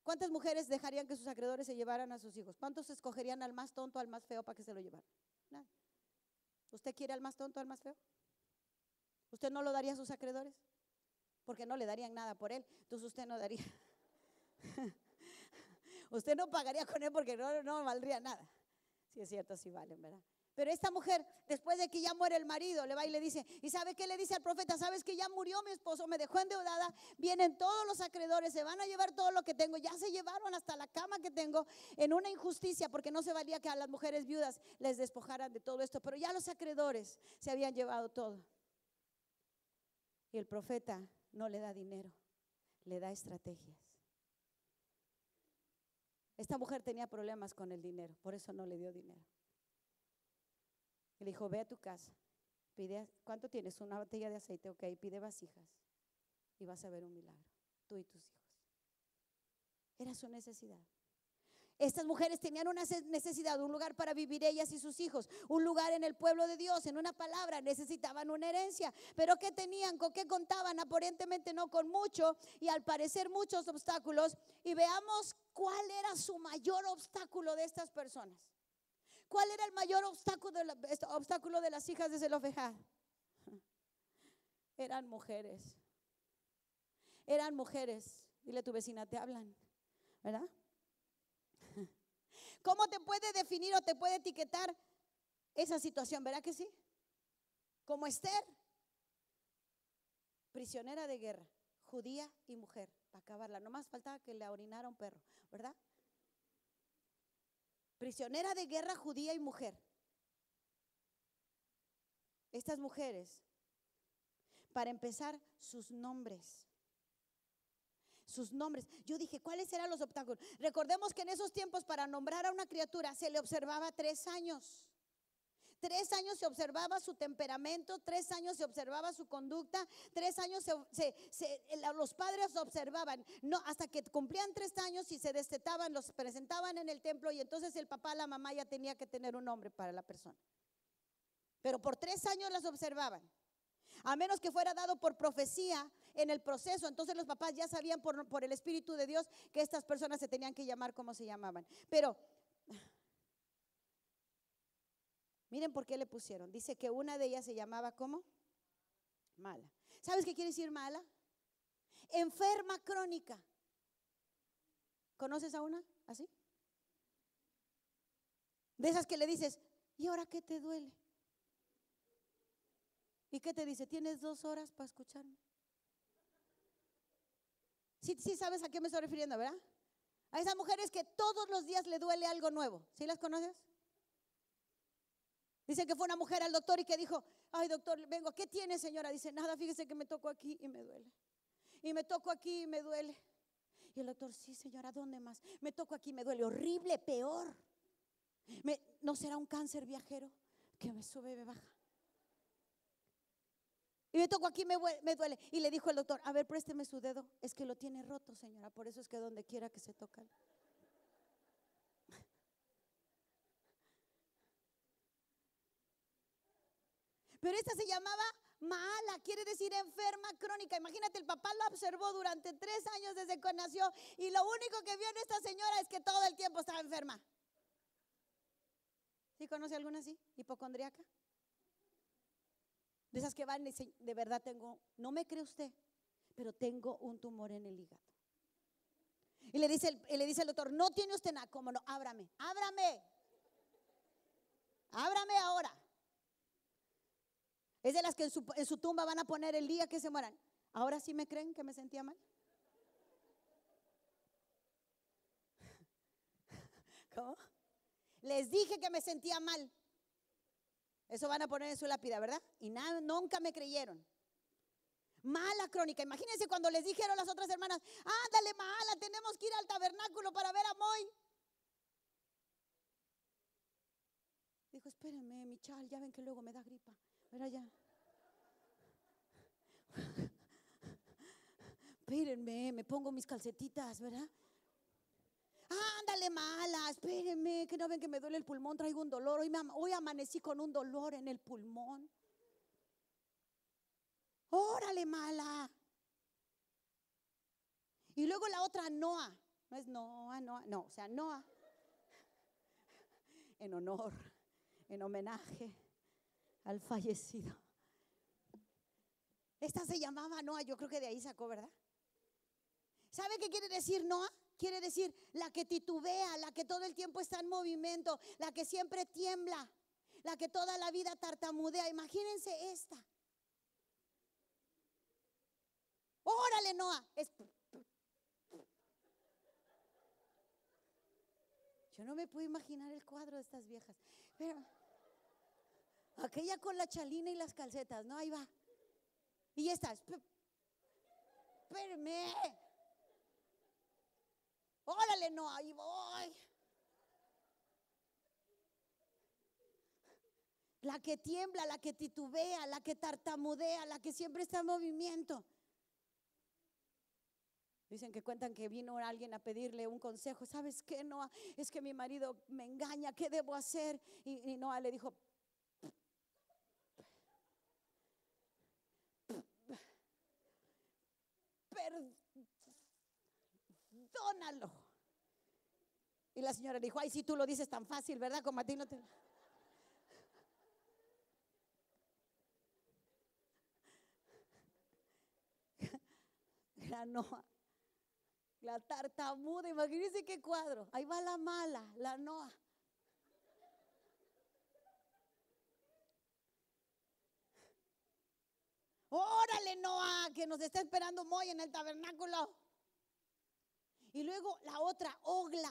¿Cuántas mujeres dejarían que sus acreedores se llevaran a sus hijos? ¿Cuántos escogerían al más tonto, al más feo para que se lo llevaran? Nada. ¿Usted quiere al más tonto, al más feo? ¿Usted no lo daría a sus acreedores? Porque no le darían nada por él. Entonces usted no daría. Usted no pagaría con él porque no valdría nada. Sí, es cierto, sí valen, ¿verdad? Pero esta mujer, después de que ya muere el marido, le va y le dice, ¿y sabe qué le dice al profeta? ¿Sabes que ya murió mi esposo? Me dejó endeudada, vienen todos los acreedores, se van a llevar todo lo que tengo, ya se llevaron hasta la cama que tengo, en una injusticia, porque no se valía que a las mujeres viudas les despojaran de todo esto, pero ya los acreedores se habían llevado todo. Y el profeta no le da dinero, le da estrategias. Esta mujer tenía problemas con el dinero, por eso no le dio dinero. Le dijo, ve a tu casa, pide, ¿cuánto tienes? Una botella de aceite, ok, pide vasijas y vas a ver un milagro, tú y tus hijos. Era su necesidad. Estas mujeres tenían una necesidad, un lugar para vivir ellas y sus hijos, un lugar en el pueblo de Dios, en una palabra, necesitaban una herencia. Pero ¿qué tenían? ¿Con qué contaban? Aparentemente no con mucho y al parecer muchos obstáculos. Y veamos cuál era su mayor obstáculo de estas personas. ¿Cuál era el mayor obstáculo de las hijas de Zelofejad? Eran mujeres. Eran mujeres. Dile a tu vecina, te hablan, ¿verdad? ¿Cómo te puede definir o te puede etiquetar esa situación? ¿Verdad que sí? Como Esther, prisionera de guerra, judía y mujer, para acabarla. No más faltaba que le orinara un perro, ¿verdad? Prisionera de guerra, judía y mujer. Estas mujeres, para empezar, sus nombres. Sus nombres. Yo dije, ¿cuáles eran los obstáculos? Recordemos que en esos tiempos para nombrar a una criatura se le observaba 3 años. 3 años se observaba su temperamento, 3 años se observaba su conducta, 3 años los padres observaban, no, hasta que cumplían 3 años y se destetaban, los presentaban en el templo y entonces el papá, la mamá ya tenía que tener un nombre para la persona. Pero por 3 años las observaban. A menos que fuera dado por profecía en el proceso, entonces los papás ya sabían por el Espíritu de Dios que estas personas se tenían que llamar como se llamaban. Pero miren por qué le pusieron. Dice que una de ellas se llamaba ¿cómo? Mala. ¿Sabes qué quiere decir mala? Enferma crónica. ¿Conoces a una así? De esas que le dices, ¿y ahora qué te duele? ¿Y qué te dice? ¿Tienes 2 horas para escucharme? Sí, sí sabes a qué me estoy refiriendo, ¿verdad? A esas mujeres que todos los días le duele algo nuevo. ¿Sí las conoces? Dice que fue una mujer al doctor y que dijo, ay doctor, vengo, ¿qué tiene señora? Dice, nada, fíjese que me toco aquí y me duele. Y me toco aquí y me duele. Y el doctor, sí señora, ¿dónde más? Me toco aquí y me duele, horrible, peor. ¿No será un cáncer viajero que me sube y me baja? Y me toco aquí, me duele. Y le dijo el doctor, a ver, présteme su dedo. Es que lo tiene roto, señora. Por eso es que donde quiera que se toca. Pero esta se llamaba mala, quiere decir enferma crónica. Imagínate, el papá la observó durante 3 años desde que nació. Y lo único que vio en esta señora es que todo el tiempo estaba enferma. ¿Sí conoce alguna así? Hipocondríaca. De esas que van y dicen, de verdad tengo, no me cree usted, pero tengo un tumor en el hígado. Y le dice el doctor, no tiene usted nada. ¿Cómo no? Ábrame, ábrame. Ábrame ahora. Es de las que en su tumba van a poner el día que se mueran. ¿Ahora sí me creen que me sentía mal? ¿Cómo? Les dije que me sentía mal. Eso van a poner en su lápida, ¿verdad? Y nada, nunca me creyeron. Mala crónica. Imagínense cuando les dijeron las otras hermanas, ándale mala, tenemos que ir al tabernáculo para ver a Moy. Dijo, espérenme, mi chal, ya ven que luego me da gripa. Mira ya. Espérenme, me pongo mis calcetitas, ¿verdad? Ándale, órale mala, espérenme, que no ven que me duele el pulmón, traigo un dolor, hoy amanecí con un dolor en el pulmón. Órale mala. Y luego la otra Noa, no es Noa, no, o sea, Noa, en honor, en homenaje al fallecido. Esta se llamaba Noa, yo creo que de ahí sacó, ¿verdad? ¿Sabe qué quiere decir Noa? Quiere decir la que titubea, la que todo el tiempo está en movimiento, la que siempre tiembla, la que toda la vida tartamudea. Imagínense esta. Órale Noa. Yo no me puedo imaginar el cuadro de estas viejas. Pero aquella con la chalina y las calcetas, ¿no? Ahí va. Y esta, espérame. Órale, no, ahí voy. La que tiembla, la que titubea, la que tartamudea, la que siempre está en movimiento. Dicen que cuentan que vino alguien a pedirle un consejo. ¿Sabes qué, Noa? Es que mi marido me engaña, ¿qué debo hacer? Y Noa le dijo, perdónalo. Y la señora le dijo, ay, si tú lo dices tan fácil, ¿verdad? Como a ti no te... La Noa, la tartamuda, imagínense qué cuadro. Ahí va la mala, la Noa. Órale, Noa, que nos está esperando Moy en el tabernáculo. Y luego la otra, Ogla.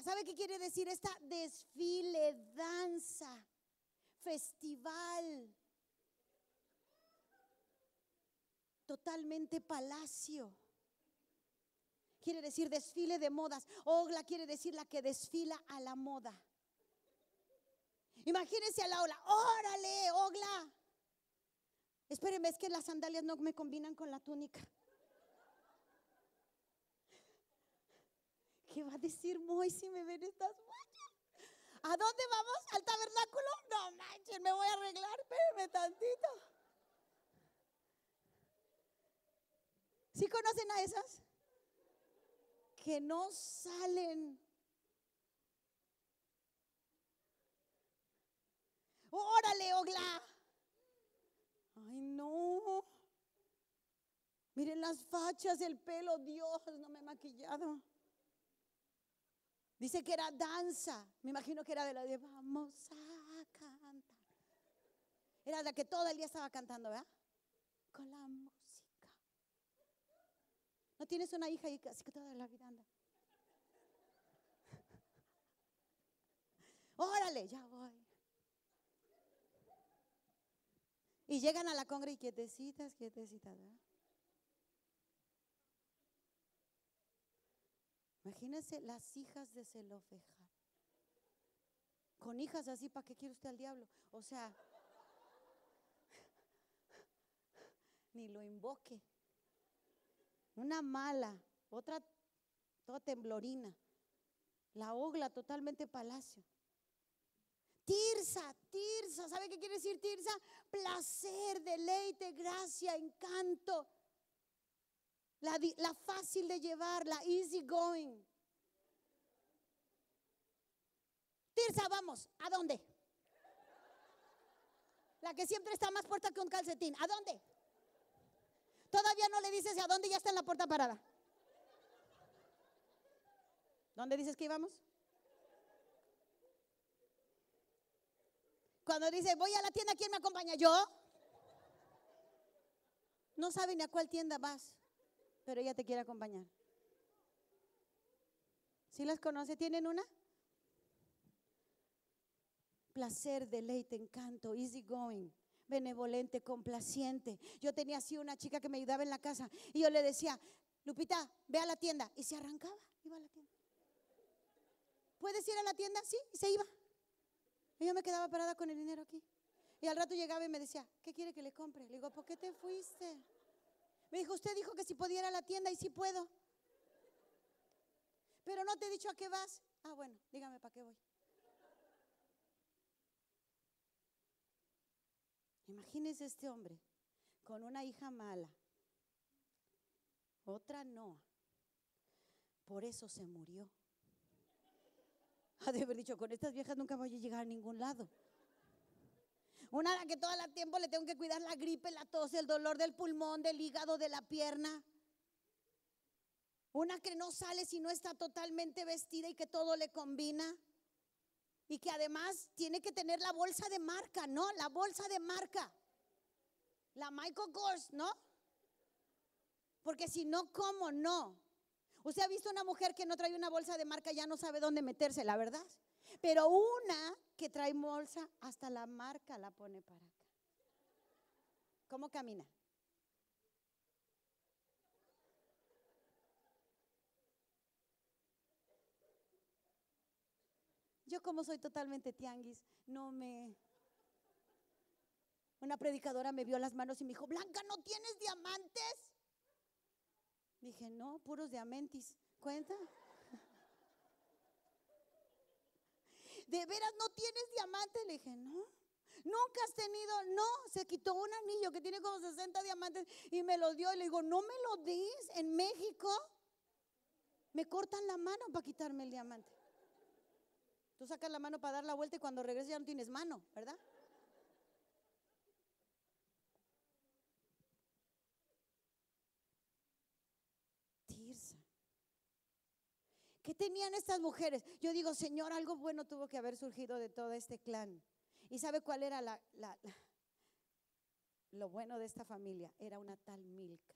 ¿Sabe qué quiere decir esta? Desfile, danza, festival, totalmente palacio. Quiere decir desfile de modas. Ogla quiere decir la que desfila a la moda. Imagínense a la Ogla. Órale, Ogla. Espérenme, es que las sandalias no me combinan con la túnica. ¿Qué va a decir Moy si me ven estas guayas? ¿A dónde vamos? ¿Al tabernáculo? No manches, me voy a arreglar, espérenme tantito. ¿Sí conocen a esas? Que no salen. Órale, Ogla. Ay, no. Miren las fachas, el pelo, Dios, no me he maquillado. Dice que era danza. Me imagino que era de la de vamos a cantar. Era la que todo el día estaba cantando, ¿verdad? Con la música. ¿No tienes una hija y casi que toda la vida anda? Órale, ya voy. Y llegan a la congre y quietecitas, ¿verdad? Imagínense las hijas de Zelofejad. Con hijas así, ¿para qué quiere usted al diablo? O sea, ni lo invoque. Una mala, otra toda temblorina. La Ogla totalmente palacio. Tirsa, ¿sabe qué quiere decir Tirsa? Placer, deleite, gracia, encanto. La fácil de llevar, la easy going. Tirsa, vamos, ¿a dónde? La que siempre está más puerta que un calcetín, ¿a dónde? Todavía no le dices a dónde, ya está en la puerta parada. ¿Dónde dices que íbamos? Cuando dice, voy a la tienda, ¿quién me acompaña? ¿Yo? No sabe ni a cuál tienda vas, pero ella te quiere acompañar. ¿Sí las conoce? ¿Tienen una? Placer, deleite, encanto, easy going, benevolente, complaciente. Yo tenía así una chica que me ayudaba en la casa y yo le decía, Lupita, ve a la tienda. Y se arrancaba, iba a la tienda. ¿Puedes ir a la tienda? Sí, y se iba. Y yo me quedaba parada con el dinero aquí. Y al rato llegaba y me decía, ¿qué quiere que le compre? Le digo, ¿por qué te fuiste? Me dijo, usted dijo que si podía ir a la tienda y sí puedo. Pero no te he dicho a qué vas. Ah, bueno, dígame para qué voy. Imagínese este hombre con una hija mala, otra no. Por eso se murió. Ha de haber dicho, con estas viejas nunca voy a llegar a ningún lado. Una a la que todo el tiempo le tengo que cuidar la gripe, la tos, el dolor del pulmón, del hígado, de la pierna. Una que no sale si no está totalmente vestida y que todo le combina. Y que además tiene que tener la bolsa de marca, ¿no? La bolsa de marca. La Michael Kors, ¿no? Porque si no, ¿cómo no? Usted ha visto una mujer que no trae una bolsa de marca, ya no sabe dónde meterse, la verdad. Pero una que trae bolsa, hasta la marca la pone para acá. ¿Cómo camina? Yo como soy totalmente tianguis, no me... Una predicadora me vio las manos y me dijo, Blanca, ¿no tienes diamantes? Dije, no, puros diamantes. ¿Cuenta? ¿De veras no tienes diamantes? Le dije, no. ¿Nunca has tenido? No, se quitó un anillo que tiene como 60 diamantes y me lo dio. Y le digo, no me lo des. En México me cortan la mano para quitarme el diamante. Tú sacas la mano para dar la vuelta y cuando regresas ya no tienes mano, ¿verdad? Tirsa. ¿Qué tenían estas mujeres? Yo digo, Señor, algo bueno tuvo que haber surgido de todo este clan. ¿Y sabe cuál era lo bueno de esta familia? Era una tal Milca.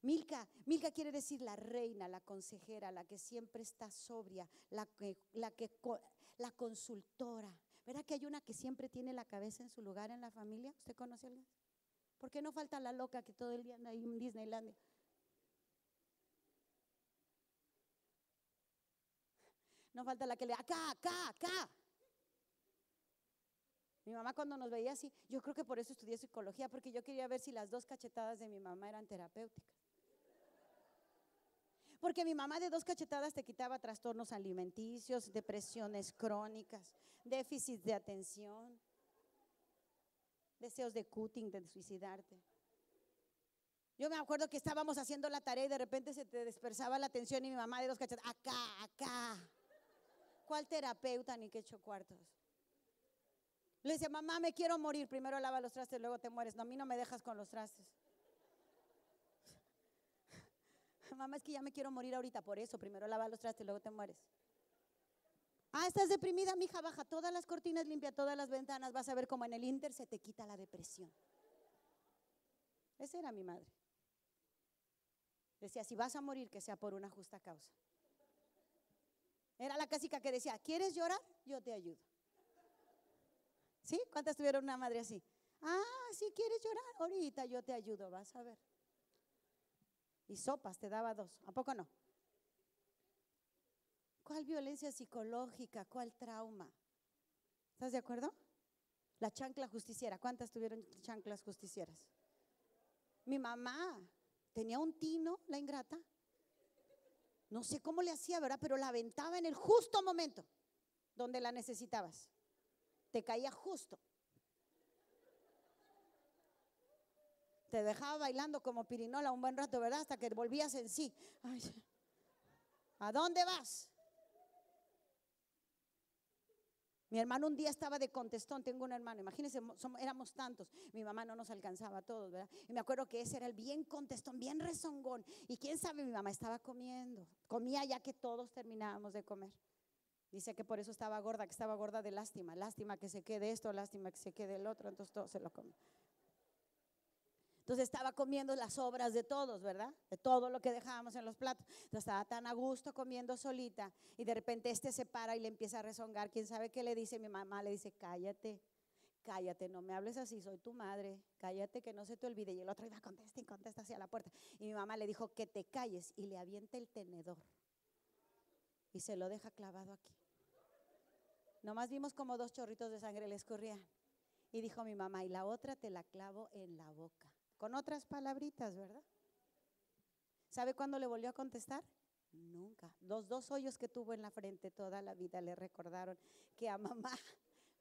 Milca quiere decir la reina, la consejera, la que siempre está sobria, la consultora. ¿Verdad que hay una que siempre tiene la cabeza en su lugar en la familia? ¿Usted conoce a alguien? ¿Por qué no falta la loca que todo el día anda ahí en Disneylandia? No falta la que le acá, acá, acá. Mi mamá cuando nos veía así, yo creo que por eso estudié psicología, porque yo quería ver si las dos cachetadas de mi mamá eran terapéuticas. Porque mi mamá de dos cachetadas te quitaba trastornos alimenticios, depresiones crónicas, déficits de atención, deseos de cutting, de suicidarte. Yo me acuerdo que estábamos haciendo la tarea y de repente se te dispersaba la atención y mi mamá de dos cachetadas, acá, acá. ¿Cuál terapeuta ni qué ocho cuartos? Le dice, mamá, me quiero morir, primero lava los trastes, luego te mueres. No, a mí no me dejas con los trastes. Mamá, es que ya me quiero morir ahorita, por eso, primero lava los trastes, luego te mueres. Ah, estás deprimida, mija, baja todas las cortinas, limpia todas las ventanas, vas a ver cómo en el Inter se te quita la depresión. Esa era mi madre. Decía, si vas a morir, que sea por una justa causa. Era la clásica que decía, ¿quieres llorar? Yo te ayudo. ¿Sí? ¿Cuántas tuvieron una madre así? Ah, si quieres llorar, ahorita yo te ayudo, vas a ver. Y sopas, te daba dos, ¿a poco no? ¿Cuál violencia psicológica? ¿Cuál trauma? ¿Estás de acuerdo? La chancla justiciera, ¿cuántas tuvieron chanclas justicieras? Mi mamá tenía un tino, la ingrata. No sé cómo le hacía, ¿verdad? Pero la aventaba en el justo momento donde la necesitabas. Te caía justo. Te dejaba bailando como pirinola un buen rato, ¿verdad? Hasta que volvías en sí. Ay, ¿a dónde vas? Mi hermano un día estaba de contestón, tengo un hermano, imagínense, éramos tantos, mi mamá no nos alcanzaba a todos, ¿verdad? Y me acuerdo que ese era el bien contestón, bien rezongón. Y quién sabe, mi mamá estaba comiendo, comía ya que todos terminábamos de comer. Dice que por eso estaba gorda, que estaba gorda de lástima, lástima que se quede esto, lástima que se quede el otro, entonces todo se lo come. Entonces estaba comiendo las sobras de todos, ¿verdad? De todo lo que dejábamos en los platos. Entonces estaba tan a gusto comiendo solita y de repente se para y le empieza a rezongar. ¿Quién sabe qué le dice? Mi mamá le dice, cállate, cállate, no me hables así, soy tu madre, cállate que no se te olvide. Y el otro iba, contesta y contesta hacia la puerta. Y mi mamá le dijo, que te calles, y le avienta el tenedor y se lo deja clavado aquí. Nomás vimos como 2 chorritos de sangre le escurrían. Y dijo mi mamá, y la otra te la clavo en la boca. Con otras palabritas, ¿verdad? ¿Sabe cuándo le volvió a contestar? Nunca. Los 2 hoyos que tuvo en la frente toda la vida le recordaron que a mamá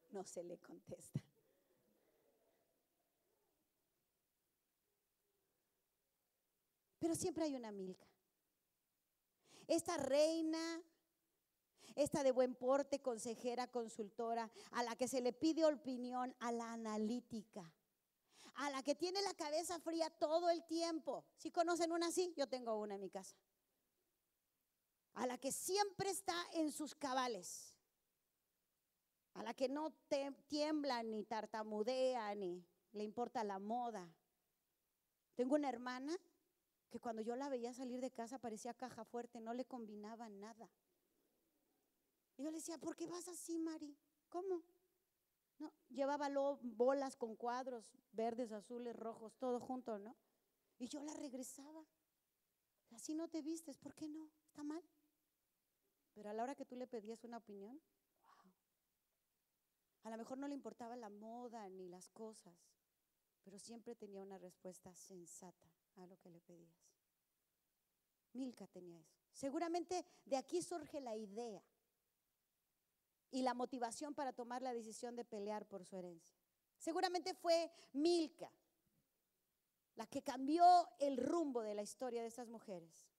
no se le contesta. Pero siempre hay una Milca. Esta reina, esta de buen porte, consejera, consultora, a la que se le pide opinión, a la analítica, a la que tiene la cabeza fría todo el tiempo. ¿Sí conocen una así? Yo tengo una en mi casa. A la que siempre está en sus cabales, a la que no tiembla ni tartamudea ni le importa la moda. Tengo una hermana que cuando yo la veía salir de casa parecía caja fuerte, no le combinaba nada. Y yo le decía, ¿por qué vas así, Mari? ¿Cómo? No, llevaba bolas con cuadros verdes, azules, rojos, todo junto, ¿no? Y yo la regresaba. Así no te vistes, ¿por qué no? ¿Está mal? Pero a la hora que tú le pedías una opinión, wow. A lo mejor no le importaba la moda ni las cosas, pero siempre tenía una respuesta sensata a lo que le pedías. Milca tenía eso. Seguramente de aquí surge la idea y la motivación para tomar la decisión de pelear por su herencia. Seguramente fue Milca la que cambió el rumbo de la historia de estas mujeres.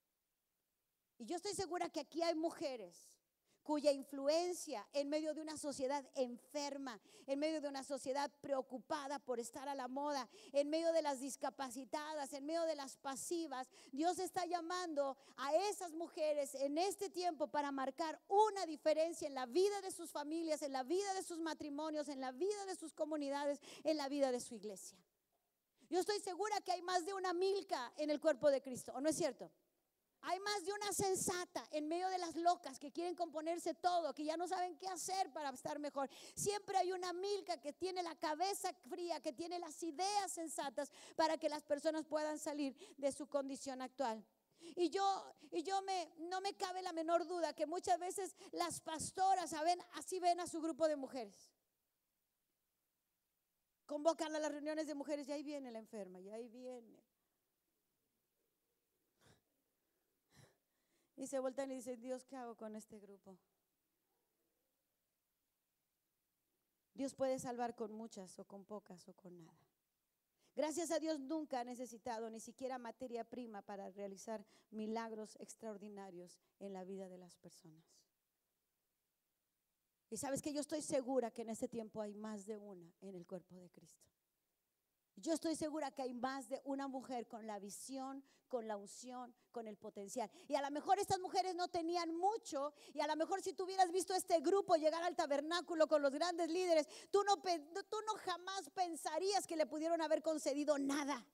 Y yo estoy segura que aquí hay mujeres cuya influencia en medio de una sociedad enferma, en medio de una sociedad preocupada por estar a la moda, en medio de las discapacitadas, en medio de las pasivas, Dios está llamando a esas mujeres en este tiempo para marcar una diferencia en la vida de sus familias, en la vida de sus matrimonios, en la vida de sus comunidades, en la vida de su iglesia. Yo estoy segura que hay más de una Milca en el cuerpo de Cristo, ¿o no es cierto? Hay más de una sensata en medio de las locas que quieren componerse todo, que ya no saben qué hacer para estar mejor. Siempre hay una Milca que tiene la cabeza fría, que tiene las ideas sensatas para que las personas puedan salir de su condición actual. No me cabe la menor duda que muchas veces las pastoras así ven a su grupo de mujeres. Convocan a las reuniones de mujeres y ahí viene la enferma, y ahí viene. Y se voltean y dicen, Dios, ¿qué hago con este grupo? Dios puede salvar con muchas o con pocas o con nada. Gracias a Dios nunca ha necesitado ni siquiera materia prima para realizar milagros extraordinarios en la vida de las personas. Y sabes que yo estoy segura que en este tiempo hay más de una en el cuerpo de Cristo. Yo estoy segura que hay más de una mujer con la visión, con la unción, con el potencial. Y a lo mejor estas mujeres no tenían mucho, y a lo mejor si tú hubieras visto este grupo llegar al tabernáculo con los grandes líderes, tú no jamás pensarías que le pudieron haber concedido nada.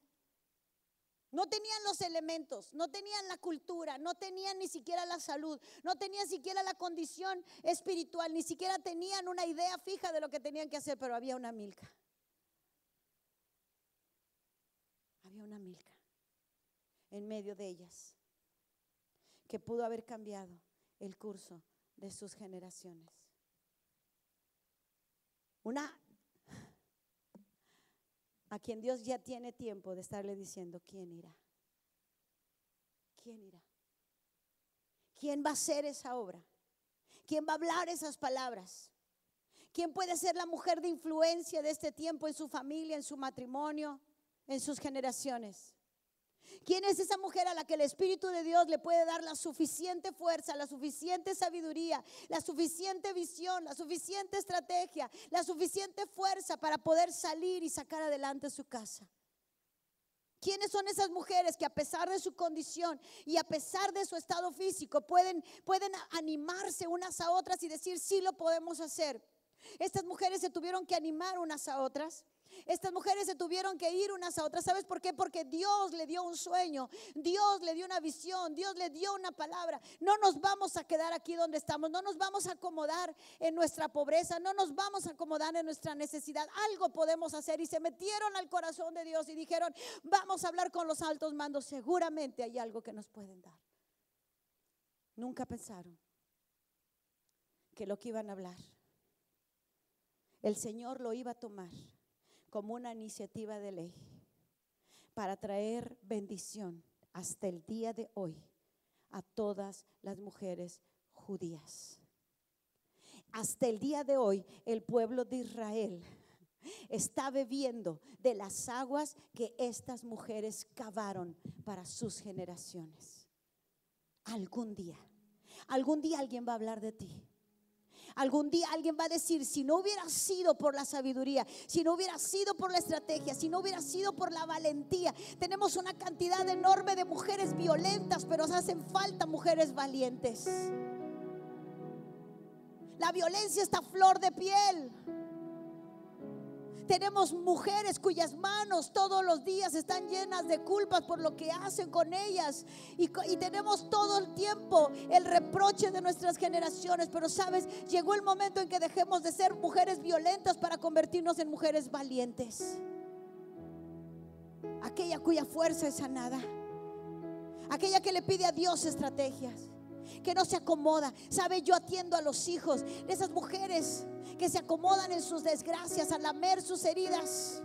No tenían los elementos, no tenían la cultura, no tenían ni siquiera la salud, no tenían siquiera la condición espiritual, ni siquiera tenían una idea fija de lo que tenían que hacer, pero había una Milca. Había una Milca en medio de ellas que pudo haber cambiado el curso de sus generaciones. Una a quien Dios ya tiene tiempo de estarle diciendo, ¿quién irá? ¿Quién irá? ¿Quién va a hacer esa obra? ¿Quién va a hablar esas palabras? ¿Quién puede ser la mujer de influencia de este tiempo en su familia, en su matrimonio, en sus generaciones? ¿Quién es esa mujer a la que el Espíritu de Dios le puede dar la suficiente fuerza, la suficiente sabiduría, la suficiente visión, la suficiente estrategia, la suficiente fuerza para poder salir y sacar adelante su casa? ¿Quiénes son esas mujeres que a pesar de su condición y a pesar de su estado físico pueden animarse unas a otras y decir, sí lo podemos hacer? Estas mujeres se tuvieron que animar unas a otras. Estas mujeres se tuvieron que ir unas a otras. ¿Sabes por qué? Porque Dios le dio un sueño, Dios le dio una visión, Dios le dio una palabra. No nos vamos a quedar aquí donde estamos, no nos vamos a acomodar en nuestra pobreza, no nos vamos a acomodar en nuestra necesidad. Algo podemos hacer, y se metieron al corazón de Dios y dijeron, vamos a hablar con los altos mandos, seguramente hay algo que nos pueden dar. Nunca pensaron que lo que iban a hablar, el Señor lo iba a tomar como una iniciativa de ley para traer bendición hasta el día de hoy a todas las mujeres judías. Hasta el día de hoy, el pueblo de Israel está bebiendo de las aguas que estas mujeres cavaron para sus generaciones. Algún día alguien va a hablar de ti. Algún día alguien va a decir: si no hubiera sido por la sabiduría, si no hubiera sido por la estrategia, si no hubiera sido por la valentía. Tenemos una cantidad enorme de mujeres violentas, pero hacen falta mujeres valientes. La violencia está a flor de piel. Tenemos mujeres cuyas manos todos los días están llenas de culpas por lo que hacen con ellas, y tenemos todo el tiempo el reproche de nuestras generaciones. Pero sabes, llegó el momento en que dejemos de ser mujeres violentas para convertirnos en mujeres valientes. Aquella cuya fuerza es sanada, aquella que le pide a Dios estrategias, que no se acomoda. Sabe, yo atiendo a los hijos de esas mujeres que se acomodan en sus desgracias, a lamer sus heridas,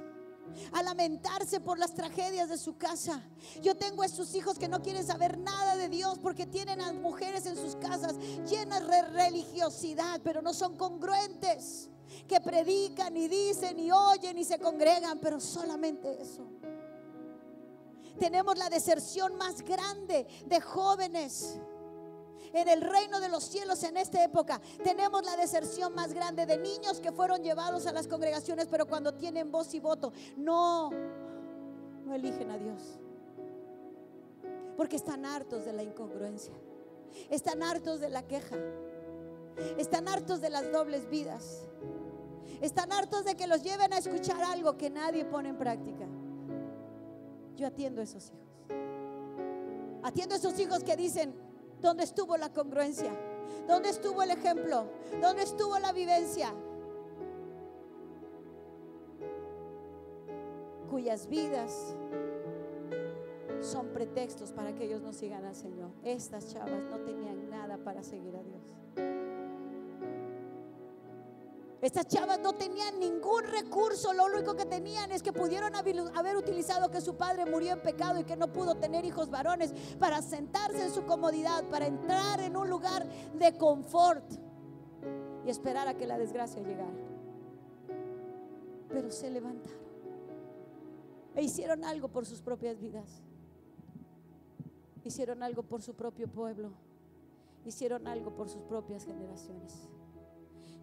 a lamentarse por las tragedias de su casa. Yo tengo a esos hijos que no quieren saber nada de Dios porque tienen a mujeres en sus casas llenas de religiosidad, pero no son congruentes, que predican y dicen y oyen y se congregan, pero solamente eso. Tenemos la deserción más grande de jóvenes en el reino de los cielos en esta época. Tenemos la deserción más grande de niños que fueron llevados a las congregaciones, pero cuando tienen voz y voto no eligen a Dios, porque están hartos de la incongruencia, están hartos de la queja, están hartos de las dobles vidas, están hartos de que los lleven a escuchar algo que nadie pone en práctica. Yo atiendo a esos hijos. Atiendo a esos hijos que dicen: ¿dónde estuvo la congruencia? ¿Dónde estuvo el ejemplo? ¿Dónde estuvo la vivencia? Cuyas vidas son pretextos para que ellos no sigan al Señor. Estas chavas no tenían nada para seguir a Dios. Estas chavas no tenían ningún recurso. Lo único que tenían es que pudieron haber utilizado que su padre murió en pecado y que no pudo tener hijos varones, para sentarse en su comodidad, para entrar en un lugar de confort y esperar a que la desgracia llegara. Pero se levantaron e hicieron algo por sus propias vidas, hicieron algo por su propio pueblo, hicieron algo por sus propias generaciones.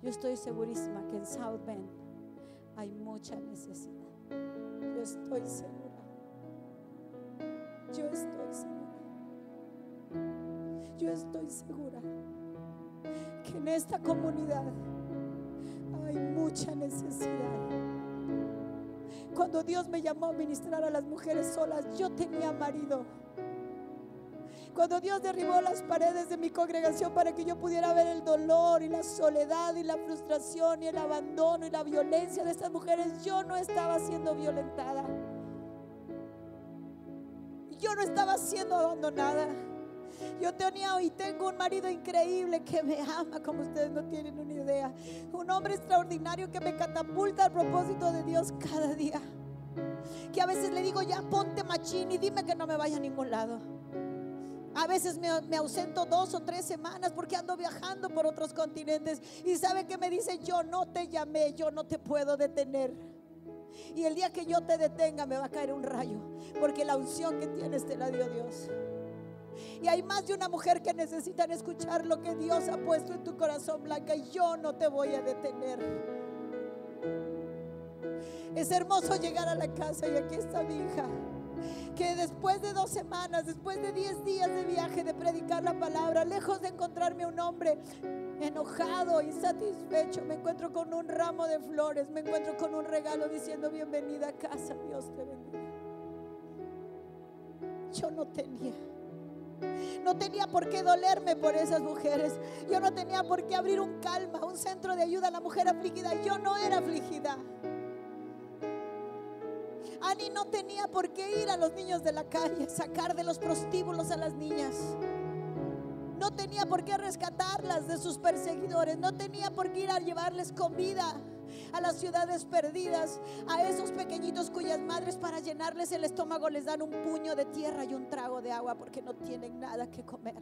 Yo estoy segurísima que en South Bend hay mucha necesidad. Yo estoy segura. Yo estoy segura. Yo estoy segura que en esta comunidad hay mucha necesidad. Cuando Dios me llamó a ministrar a las mujeres solas, yo tenía marido. Cuando Dios derribó las paredes de mi congregación para que yo pudiera ver el dolor y la soledad y la frustración y el abandono y la violencia de estas mujeres, yo no estaba siendo violentada. Yo no estaba siendo abandonada. Yo tenía y tengo un marido increíble que me ama como ustedes no tienen una idea. Un hombre extraordinario que me catapulta al propósito de Dios cada día. Que a veces le digo: ya ponte machín y dime que no me vaya a ningún lado. A veces me ausento 2 o 3 semanas porque ando viajando por otros continentes. Y sabe que me dice: yo no te llamé, yo no te puedo detener. Y el día que yo te detenga me va a caer un rayo, porque la unción que tienes te la dio Dios. Y hay más de una mujer que necesitan escuchar lo que Dios ha puesto en tu corazón, Blanca, y yo no te voy a detener. Es hermoso llegar a la casa y aquí está mi hija, que después de 2 semanas, después de 10 días de viaje, de predicar la palabra, lejos de encontrarme un hombre enojado, insatisfecho, me encuentro con un ramo de flores, me encuentro con un regalo diciendo: bienvenida a casa, Dios te bendiga. Yo no tenía por qué dolerme por esas mujeres. Yo no tenía por qué abrir un Calma, un centro de ayuda a la mujer afligida. Yo no era afligida. Ani no tenía por qué ir a los niños de la calle, sacar de los prostíbulos a las niñas. No tenía por qué rescatarlas de sus perseguidores. No tenía por qué ir a llevarles comida a las ciudades perdidas, a esos pequeñitos cuyas madres para llenarles el estómago les dan un puño de tierra y un trago de agua porque no tienen nada que comer.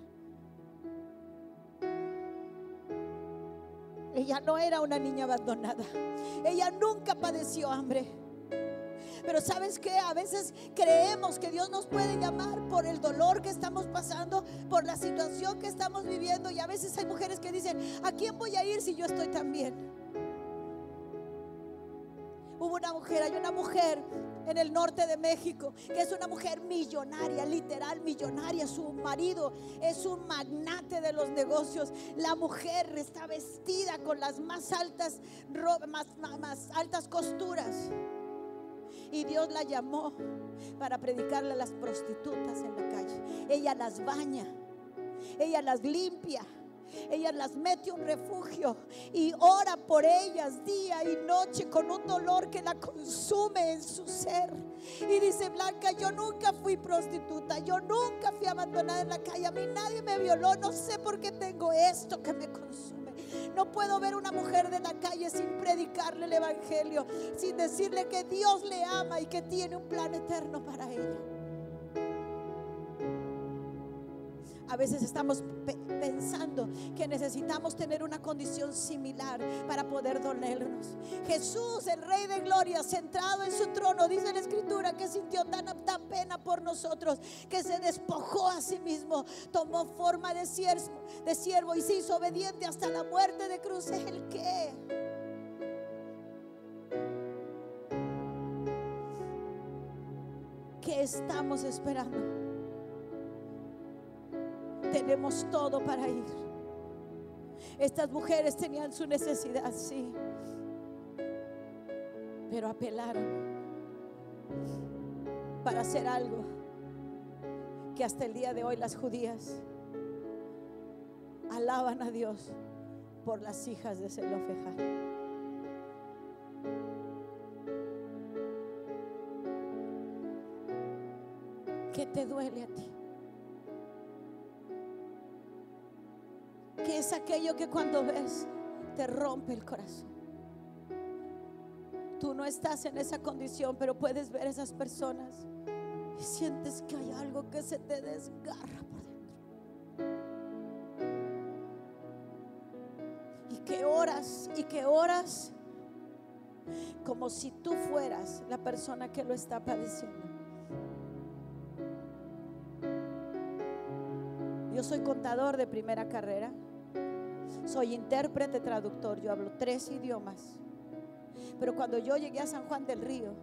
Ella no era una niña abandonada. Ella nunca padeció hambre. Pero ¿sabes qué? A veces creemos que Dios nos puede llamar por el dolor que estamos pasando, por la situación que estamos viviendo. Y a veces hay mujeres que dicen: ¿a quién voy a ir si yo estoy tan bien? Hay una mujer en el norte de México que es una mujer millonaria, literal millonaria. Su marido es un magnate de los negocios. La mujer está vestida con las más altas costuras. Y Dios la llamó para predicarle a las prostitutas en la calle. Ella las baña, ella las limpia, ella las mete a un refugio y ora por ellas día y noche con un dolor que la consume en su ser. Y dice: Blanca, yo nunca fui prostituta, yo nunca fui abandonada en la calle, a mí nadie me violó, no sé por qué tengo esto que me consume. No puedo ver una mujer de la calle sin predicarle el evangelio, sin decirle que Dios le ama y que tiene un plan eterno para ella. A veces estamos pensando que necesitamos tener una condición similar para poder dolernos. Jesús, el Rey de Gloria, sentado en su trono, dice la Escritura que sintió tan pena por nosotros que se despojó a sí mismo, tomó forma de siervo y se hizo obediente hasta la muerte de cruz. ¿El qué? ¿Qué estamos esperando? Tenemos todo para ir. Estas mujeres tenían su necesidad, sí, pero apelaron para hacer algo que hasta el día de hoy las judías alaban a Dios por las hijas de Zelofejad. ¿Qué te duele a ti? ¿Qué es aquello que cuando ves te rompe el corazón? Tú no estás en esa condición, pero puedes ver a esas personas y sientes que hay algo que se te desgarra por dentro. Y que oras como si tú fueras la persona que lo está padeciendo. Yo soy contador de primera carrera. Soy intérprete, traductor, yo hablo 3 idiomas. Pero cuando yo llegué a San Juan del Río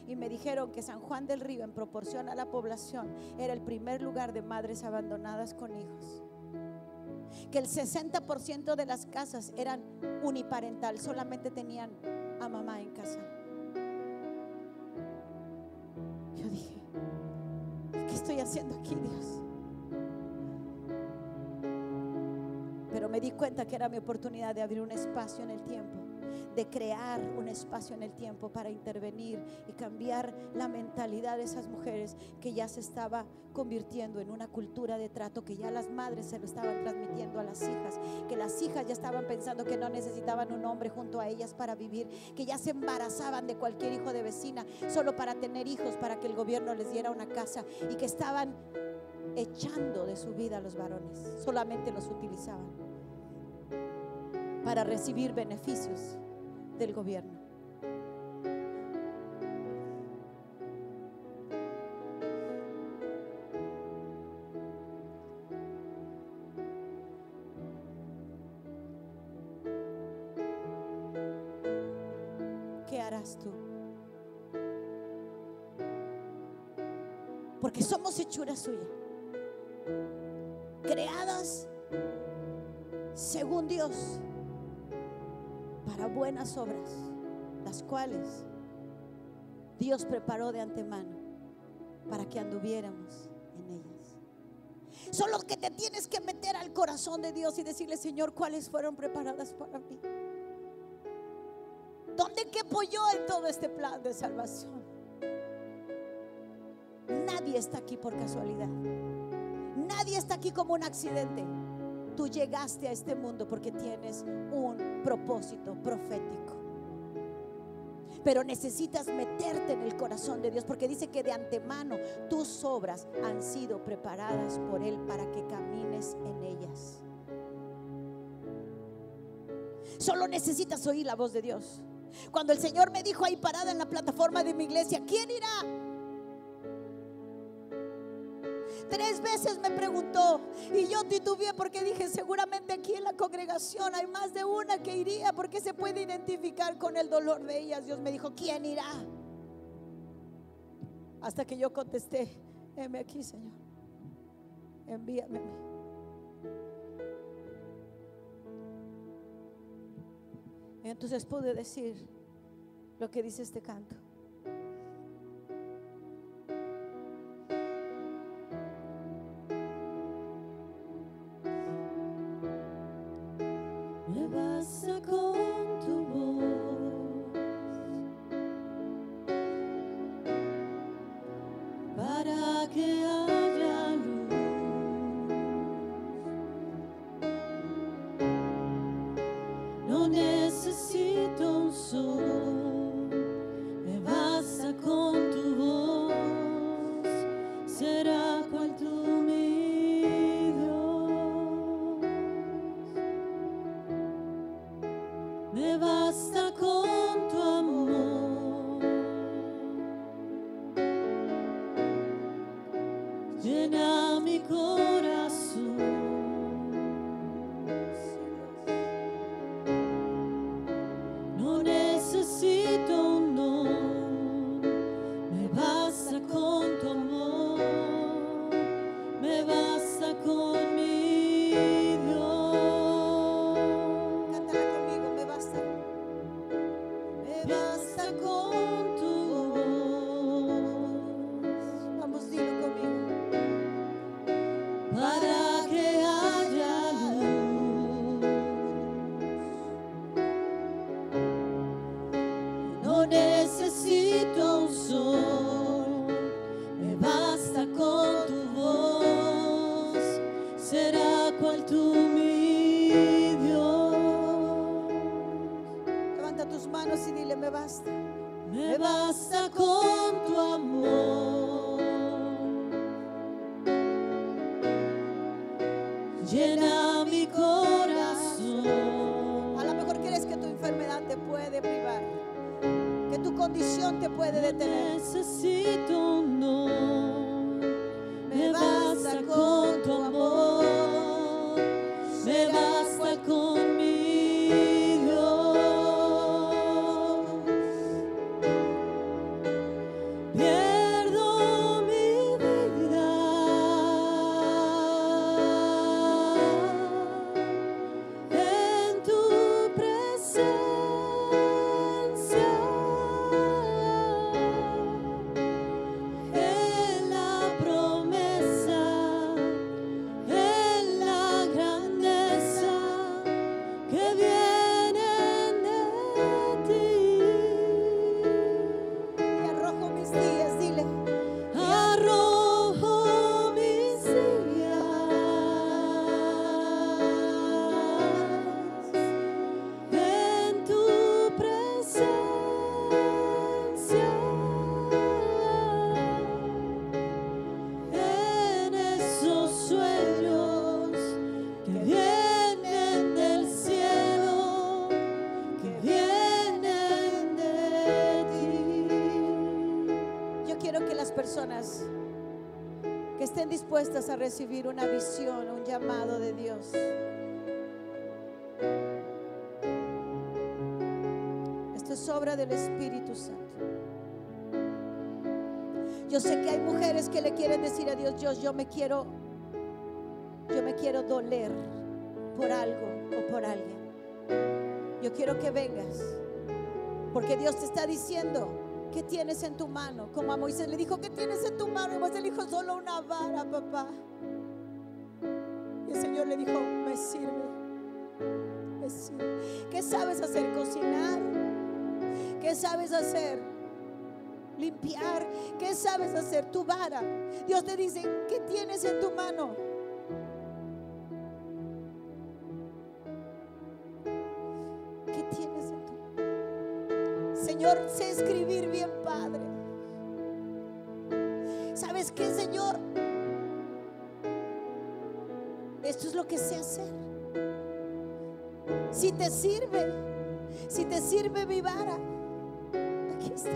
y me dijeron que San Juan del Río, en proporción a la población, era el primer lugar de madres abandonadas con hijos, que el 60% de las casas eran uniparental, solamente tenían a mamá en casa, yo dije: ¿qué estoy haciendo aquí, Dios? Pero me di cuenta que era mi oportunidad de abrir un espacio en el tiempo, de crear un espacio en el tiempo para intervenir y cambiar la mentalidad de esas mujeres que ya se estaba convirtiendo en una cultura de trato, que ya las madres se lo estaban transmitiendo a las hijas, que las hijas ya estaban pensando que no necesitaban un hombre junto a ellas para vivir, que ya se embarazaban de cualquier hijo de vecina solo para tener hijos, para que el gobierno les diera una casa, y que estaban echando de su vida a los varones, solamente los utilizaban para recibir beneficios del gobierno. ¿Qué harás tú? Porque somos hechura suya, creadas según Dios para buenas obras, las cuales Dios preparó de antemano para que anduviéramos en ellas. Son los que te tienes que meter al corazón de Dios y decirle: Señor, ¿cuáles fueron preparadas para mí? ¿Dónde quepo yo en todo este plan de salvación? Nadie está aquí por casualidad. Nadie está aquí como un accidente. Tú llegaste a este mundo porque tienes un propósito profético. Pero necesitas meterte en el corazón de Dios, porque dice que de antemano tus obras han sido preparadas por Él para que camines en ellas. Solo necesitas oír la voz de Dios. Cuando el Señor me dijo ahí parada en la plataforma de mi iglesia, ¿quién irá? 3 veces me preguntó y yo titubeé porque dije, seguramente aquí en la congregación hay más de una que iría, porque se puede identificar con el dolor de ellas. Dios me dijo, ¿quién irá? Hasta que yo contesté, heme aquí, Señor, envíame a mí. Entonces pude decir lo que dice este canto. Me basta con tu voz para que haya luz. No necesito un sol, me basta con tu voz. Será cual tú mi Dios. Me basta con tu amor, llena mi corazón. No necesito un don, me basta con tu amor, me basta con mi Dios. Cántala conmigo, me basta. Me basta con tu voz Vamos, dilo conmigo. para que haya luz. No necesito un sol, me basta con tu voz. Será cual tú mi Dios. Levanta tus manos y dile, me basta. Me basta con tu amor, llena mi corazón. A lo mejor crees que tu enfermedad te puede privar, que tu condición te puede detener. Necesito un don, me basta con tu amor, me basta con mi Dios. Pierdo mi vida en tu presencia, en la promesa, en la grandeza que vienen de ti. Y arrojo mis días, dile. Arrojo mis días en tu presencia, en esos sueños que vienen del cielo, que vienen de ti. Yo quiero que las personas que estén dispuestas a recibir una visión, un llamado de Dios, esto es obra del Espíritu Santo. Yo sé que hay mujeres que le quieren decir a Dios, yo me quiero doler por algo o por alguien. Yo quiero que vengas, porque Dios te está diciendo, ¿qué tienes en tu mano? Como a Moisés le dijo, ¿qué tienes en tu mano? Y Moisés le dijo, solo una vara, papá. Y el Señor le dijo, me sirve. ¿Qué sabes hacer? Cocinar. ¿Qué sabes hacer? Limpiar. ¿Qué sabes hacer? Tu vara. Dios te dice, ¿qué tienes en tu mano? ¿Qué tienes en tu mano? Señor, sé escribir bien, Padre. ¿Sabes qué, Señor? Esto es lo que sé hacer. Si te sirve mi vara, aquí está.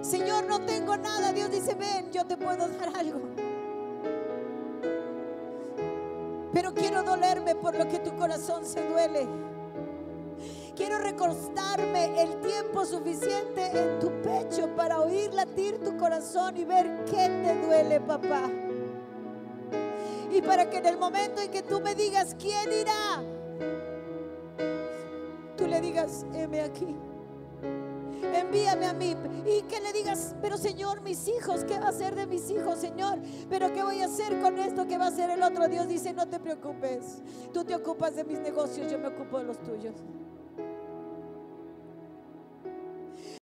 Señor, no tengo nada. Dios dice, ven, yo te puedo dar algo. Pero quiero dolerme por lo que tu corazón se duele. Quiero recostarme el tiempo suficiente en tu pecho para oír latir tu corazón y ver qué te duele, papá. Y para que en el momento en que tú me digas, ¿quién irá? Tú le digas, heme aquí. Envíame a mí. Y que le digas, pero Señor, mis hijos, ¿qué va a hacer de mis hijos, Señor? Pero ¿qué voy a hacer con esto? ¿Qué va a hacer el otro? Dios dice, no te preocupes. Tú te ocupas de mis negocios, yo me ocupo de los tuyos.